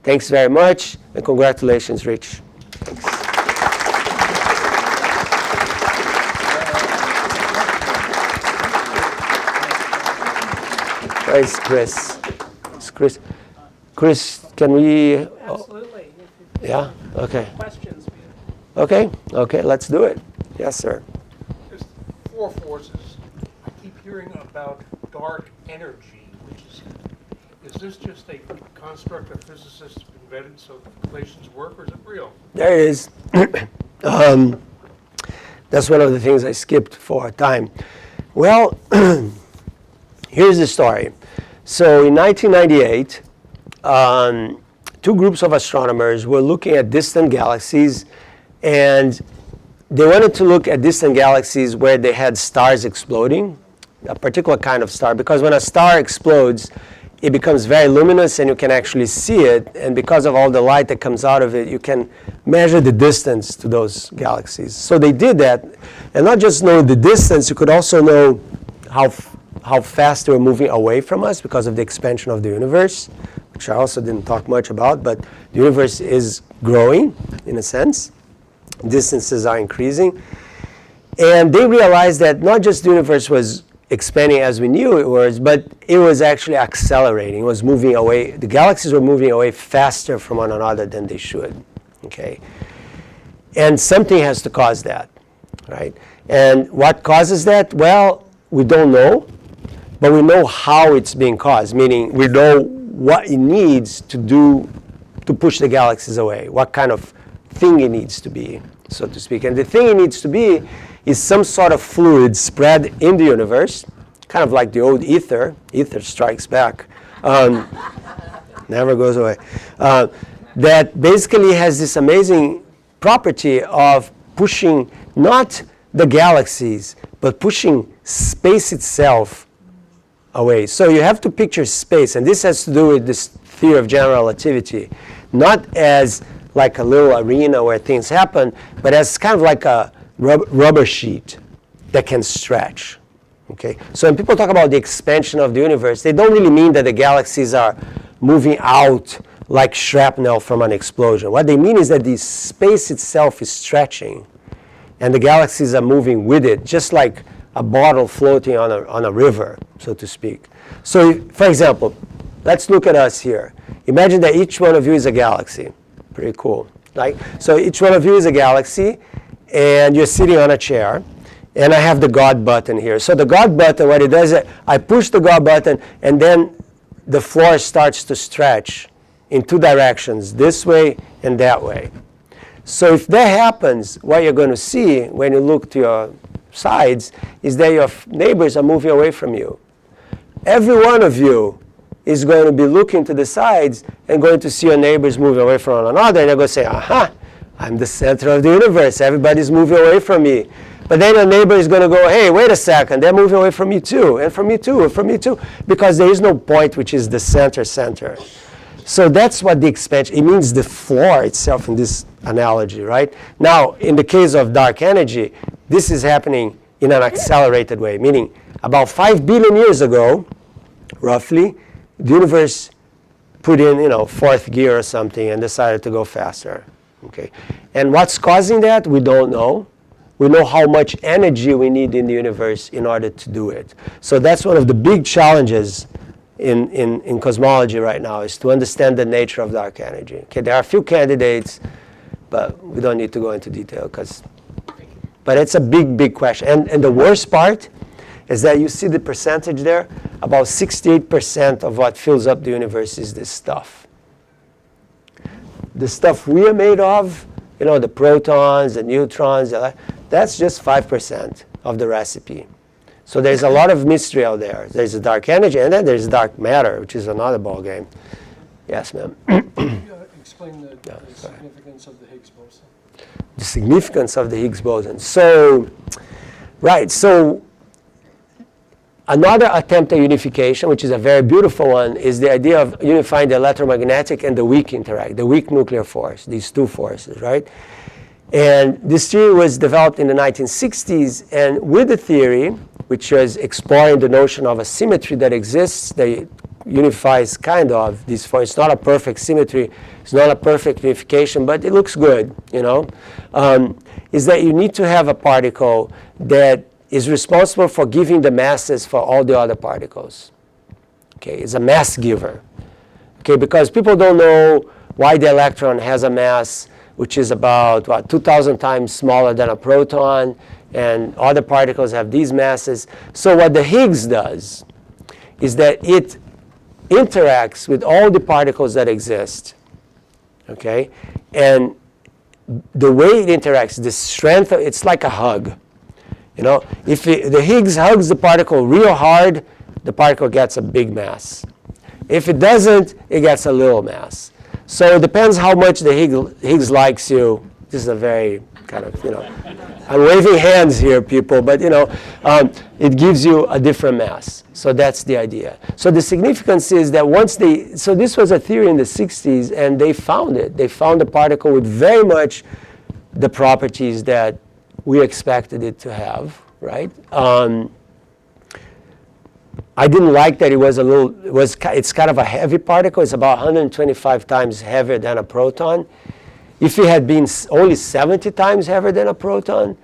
A: Thanks very much, and congratulations, Rich. Thanks. Where's Chris? Chris, can we?
C: Absolutely.
A: Yeah? Okay.
C: Questions?
A: Okay, let's do it. Yes, sir.
D: There's four forces. I keep hearing about dark energy, which is this just a construct that physicists invented so the equations work, or is it real?
A: There it is. That's one of the things I skipped for time. Well, here's the story. So in 1998, two groups of astronomers were looking at distant galaxies, and they wanted to look at distant galaxies where they had stars exploding, a particular kind of star, because when a star explodes, it becomes very luminous and you can actually see it, and because of all the light that comes out of it, you can measure the distance to those galaxies. So they did that, and not just know the distance, you could also know how fast they were moving away from us because of the expansion of the universe, which I also didn't talk much about, but the universe is growing in a sense. Distances are increasing. And they realized that not just the universe was expanding as we knew it was, but it was actually accelerating. It was moving away. The galaxies were moving away faster from one another than they should. Okay? And something has to cause that, right? And what causes that? Well, we don't know, but we know how it's being caused, meaning we know what it needs to do to push the galaxies away, what kind of thing it needs to be, so to speak. And the thing it needs to be is some sort of fluid spread in the universe, kind of like the old ether. Ether strikes back. Never goes away. That basically has this amazing property of pushing not the galaxies, but pushing space itself away. So you have to picture space, and this has to do with this theory of general relativity, not as like a little arena where things happen, but as kind of like a rubber sheet that can stretch. Okay? So when people talk about the expansion of the universe, they don't really mean that the galaxies are moving out like shrapnel from an explosion. What they mean is that the space itself is stretching, and the galaxies are moving with it, just like a bottle floating on a river, so to speak. So, for example, let's look at us here. Imagine that each one of you is a galaxy. Pretty cool. Right? So each one of you is a galaxy, and you're sitting on a chair, and I have the God button here. So the God button, what it does is I push the God button, and then the floor starts to stretch in two directions, this way and that way. So if that happens, what you're going to see when you look to your sides is that your neighbors are moving away from you. Every one of you is going to be looking to the sides and going to see your neighbors moving away from one another, and they're going to say, aha, I'm the center of the universe. Everybody's moving away from me. But then your neighbor is going to go, hey, wait a second, they're moving away from me too, and from me too, and from me too, because there is no point which is the center. So that's what the expansion, it means the floor itself in this analogy, right? Now, in the case of dark energy, this is happening in an accelerated way, meaning about 5 billion years ago, roughly, the universe put in, fourth gear or something and decided to go faster. Okay, and what's causing that? We don't know. We know how much energy we need in the universe in order to do it. So that's one of the big challenges in cosmology right now, is to understand the nature of dark energy. Okay, there are a few candidates, but we don't need to go into detail but it's a big question. And the worst part is that you see the percentage there, about 68% of what fills up the universe is this stuff. The stuff we are made of, the protons, the neutrons, that's just 5% of the recipe. So there's a lot of mystery out there. There's a dark energy, and then there's dark matter, which is another ball game. Yes, ma'am.
E: Can you explain the significance of the Higgs boson?
A: the significance of the Higgs boson. So, right, so another attempt at unification, which is a very beautiful one, is the idea of unifying the electromagnetic and the weak interact, the weak nuclear force, these two forces, right? And this theory was developed in the 1960s, and with the theory, which was exploring the notion of a symmetry that exists, that unifies kind of these four. It's not a perfect symmetry, it's not a perfect unification, but it looks good, you know, is that you need to have a particle that is responsible for giving the masses for all the other particles. Okay, it's a mass giver. Okay, because people don't know why the electron has a mass which is about, 2,000 times smaller than a proton, and other particles have these masses. So what the Higgs does is that it interacts with all the particles that exist, okay? And the way it interacts, the strength, it's like a hug. You know, if the Higgs hugs the particle real hard, the particle gets a big mass. If it doesn't, it gets a little mass. So it depends how much the Higgs likes you. This is a very kind of, you know, I'm waving hands here, people, but, you know, it gives you a different mass. So that's the idea. So the significance is that once so this was a theory in the 60s, and they found it. They found a particle with very much the properties that we expected it to have, right? I didn't like that it was it's kind of a heavy particle. It's about 125 times heavier than a proton. If it had been only 70 times heavier than a proton,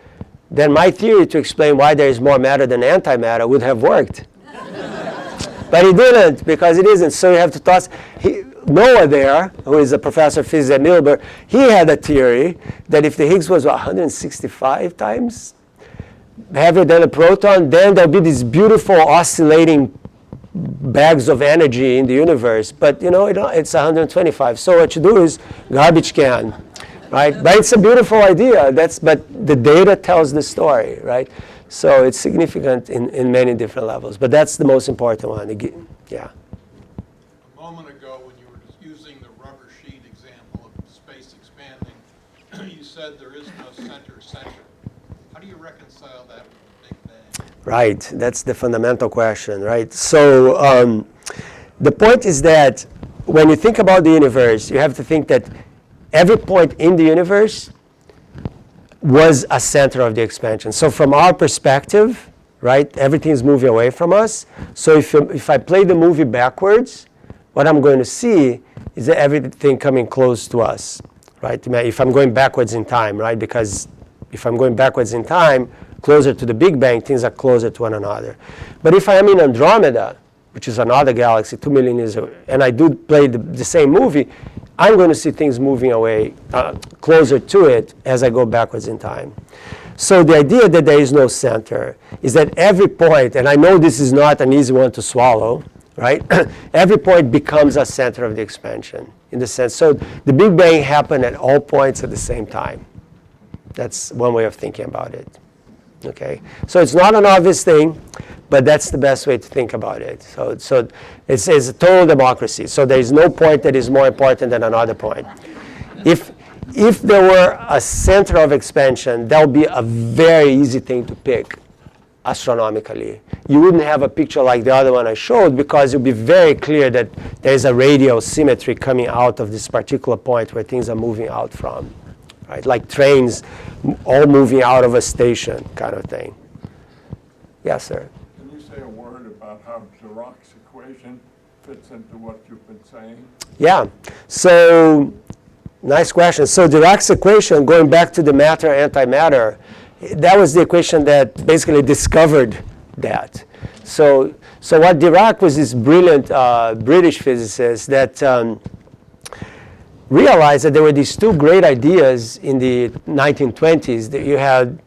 A: then my theory to explain why there is more matter than antimatter would have worked. But it didn't, because it isn't. So you have to toss. Noah there, who is a professor of physics at Middlebury, he had a theory that if the Higgs was 165 times heavier than a proton, then there'll be these beautiful oscillating bags of energy in the universe. But you know, it's 125. So what you do is garbage can, right? But it's a beautiful idea. But the data tells the story, right? So it's significant in many different levels. But that's the most important one. Yeah.
C: A moment ago, when you were just using the rubber sheet example of space expanding, you said there is no center. How do you reconcile that with the Big Bang?
A: Right. That's the fundamental question, right? So the point is that when you think about the universe, you have to think that every point in the universe was a center of the expansion. So from our perspective, right, everything is moving away from us. So if I play the movie backwards, what I'm going to see is that everything coming close to us, right? If I'm going backwards in time, right? Because if I'm going backwards in time, closer to the Big Bang, things are closer to one another. But if I am in Andromeda, which is another galaxy 2 million years away, and I do play the same movie, I'm going to see things moving away closer to it as I go backwards in time. So the idea that there is no center is that every point, and I know this is not an easy one to swallow, right? Every point becomes a center of the expansion in the sense. So the Big Bang happened at all points at the same time. That's one way of thinking about it. Okay, so it's not an obvious thing, but that's the best way to think about it. So it's a total democracy. So there is no point that is more important than another point. If there were a center of expansion, that would be a very easy thing to pick astronomically. You wouldn't have a picture like the other one I showed, because it would be very clear that there is a radial symmetry coming out of this particular point where things are moving out from. Right, like trains all moving out of a station kind of thing. Yes, sir?
E: Can you say a word about how Dirac's equation fits into what you've been saying?
A: Yeah. So, nice question. So Dirac's equation, going back to the matter-antimatter, that was the equation that basically discovered that. So what Dirac was this brilliant British physicist that realized that there were these two great ideas in the 1920s. That you had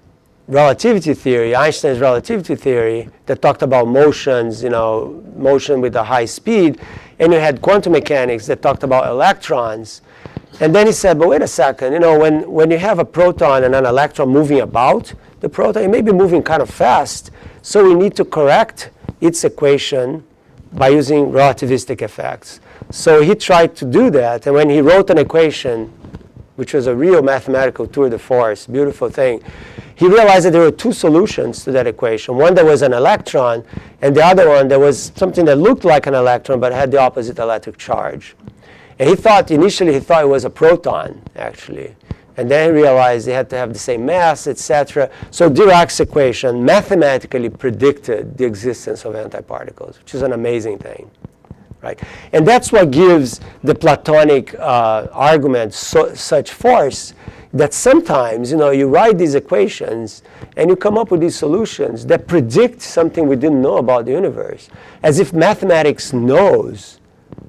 A: relativity theory, Einstein's relativity theory, that talked about motions, motion with a high speed, and you had quantum mechanics that talked about electrons. And then he said, but wait a second, when you have a proton and an electron moving about the proton, it may be moving kind of fast, so we need to correct its equation by using relativistic effects. So he tried to do that, and when he wrote an equation which was a real mathematical tour de force, beautiful thing, he realized that there were two solutions to that equation. One that was an electron, and the other one that was something that looked like an electron but had the opposite electric charge. And initially he thought it was a proton, actually. And then he realized they had to have the same mass, etc. So Dirac's equation mathematically predicted the existence of antiparticles, which is an amazing thing. Right? And that's what gives the Platonic argument such force, that sometimes you write these equations and you come up with these solutions that predict something we didn't know about the universe, as if mathematics knows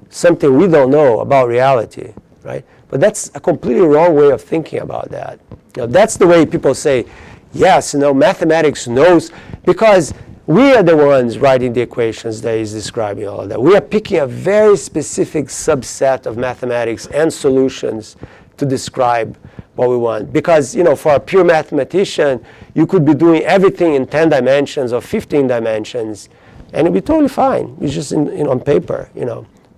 A: something we don't know about reality. Right? But that's a completely wrong way of thinking about that. That's the way people say, yes, mathematics knows, because we are the ones writing the equations that he's describing all of that. We are picking a very specific subset of mathematics and solutions to describe what we want. Because, for a pure mathematician, you could be doing everything in 10 dimensions or 15 dimensions, and it'd be totally fine. It's just on paper,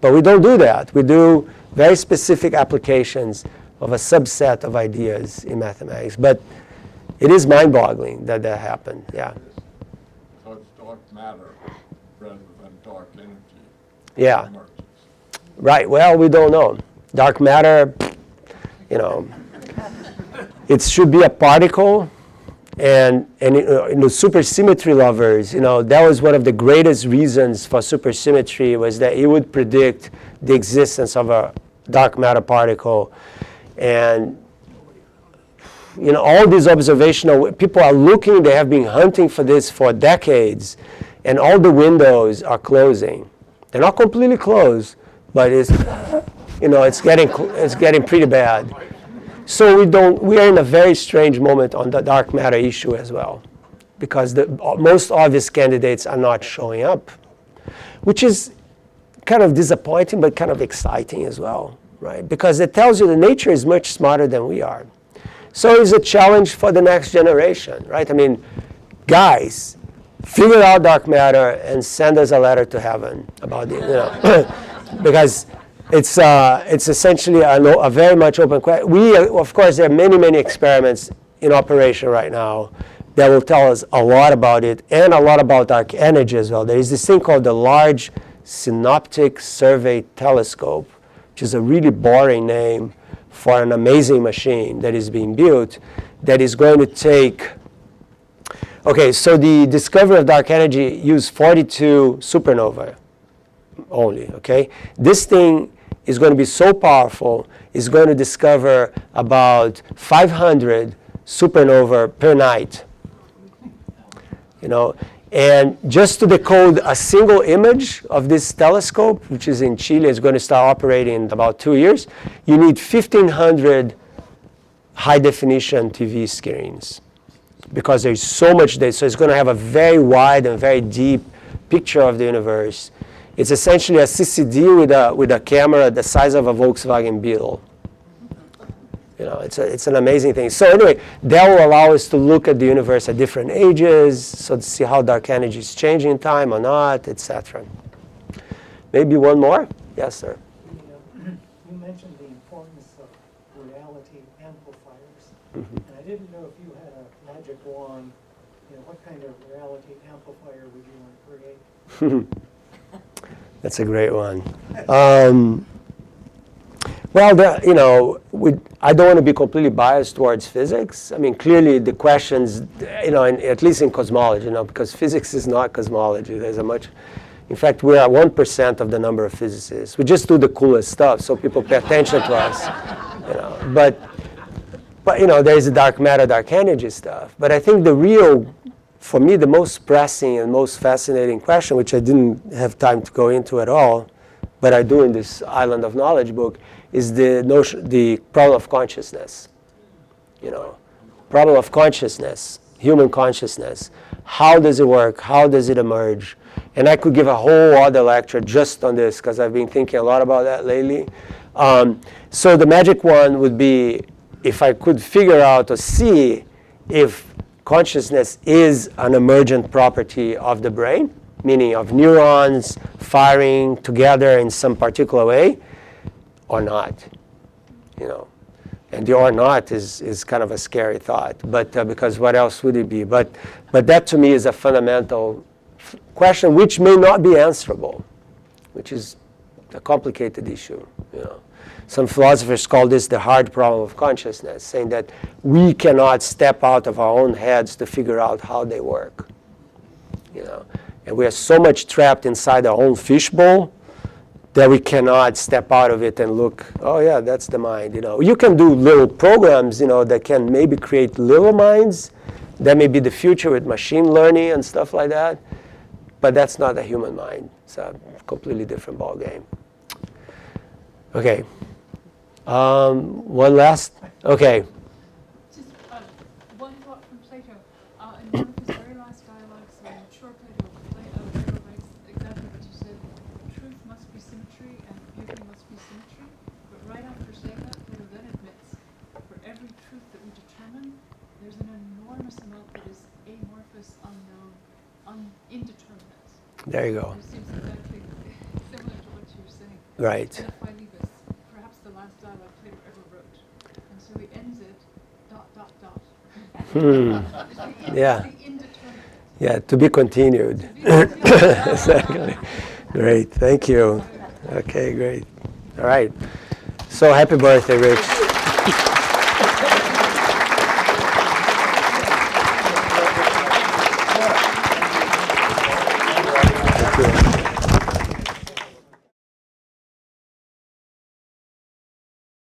A: But we don't do that. We do very specific applications of a subset of ideas in mathematics. But it is mind-boggling that happened, yeah.
E: So it's dark matter rather than dark energy.
A: Yeah.
E: Emerges.
A: Right. Well, we don't know. Dark matter, it should be a particle. And supersymmetry lovers, that was one of the greatest reasons for supersymmetry, was that it would predict the existence of a dark matter particle. And all these observational, people are looking, they have been hunting for this for decades, and all the windows are closing. They're not completely closed, but it's getting pretty bad. So we are in a very strange moment on the dark matter issue as well, because the most obvious candidates are not showing up, which is kind of disappointing but kind of exciting as well, right? Because it tells you that nature is much smarter than we are. So it's a challenge for the next generation, right? I mean, guys, figure out dark matter and send us a letter to heaven about it, because it's essentially a very much open question. Of course, there are many, many experiments in operation right now that will tell us a lot about it, and a lot about dark energy as well. There is this thing called the Large Synoptic Survey Telescope, which is a really boring name for an amazing machine that is being built, that is going to take... Okay, so the discovery of dark energy used 42 supernovae only, okay? This thing is going to be so powerful, it's going to discover about 500 supernovae per night. And just to decode a single image of this telescope, which is in Chile, is going to start operating in about 2 years, you need 1,500 high-definition TV screens, because there's so much data. So it's going to have a very wide and very deep picture of the universe. It's essentially a CCD with a camera the size of a Volkswagen Beetle. It's an amazing thing. So anyway, that will allow us to look at the universe at different ages, so to see how dark energy is changing in time or not, etc. Maybe one more? Yes, sir.
B: You mentioned the importance of reality amplifiers, and I didn't know if you had a magic wand. What kind of reality amplifier would you want to create?
A: That's a great one. Well, I don't want to be completely biased towards physics. I mean, clearly the questions, at least in cosmology, because physics is not cosmology. There's in fact, we are 1% of the number of physicists. We just do the coolest stuff, so people pay attention to us. But there's the dark matter, dark energy stuff. But I think for me, the most pressing and most fascinating question, which I didn't have time to go into at all, but I do in this Island of Knowledge book, is the problem of consciousness. Problem of consciousness, human consciousness. How does it work? How does it emerge? And I could give a whole other lecture just on this, because I've been thinking a lot about that lately. So the magic one would be if I could figure out or see if consciousness is an emergent property of the brain, meaning of neurons firing together in some particular way, or not. And the or not is kind of a scary thought, but because what else would it be? But that to me is a fundamental question which may not be answerable, which is a complicated issue. Some philosophers call this the hard problem of consciousness, saying that we cannot step out of our own heads to figure out how they work. And we are so much trapped inside our own fishbowl that we cannot step out of it and look, oh yeah, that's the mind. You can do little programs, that can maybe create little minds. That may be the future with machine learning and stuff like that. But that's not a human mind. It's a completely different ballgame. Okay. One last. Okay.
F: Just one thought from Plato. In one of his very last dialogues, sure Plato writes exactly what you said. Truth must be symmetry and beauty must be symmetry. But right after saying that, Plato then admits, for every truth that we determine, there's an enormous amount that is amorphous, unknown, indeterminate.
A: There you go.
F: It seems exactly similar to what you're saying.
A: Right.
F: And Philetus, perhaps the last dialogue Plato ever wrote. And so he ends it, ...
A: Yeah.
F: It's the indeterminate.
A: Yeah, to be continued.
F: To be continued.
A: Exactly. Great, thank you. Okay, great. All right. So happy birthday, Rich.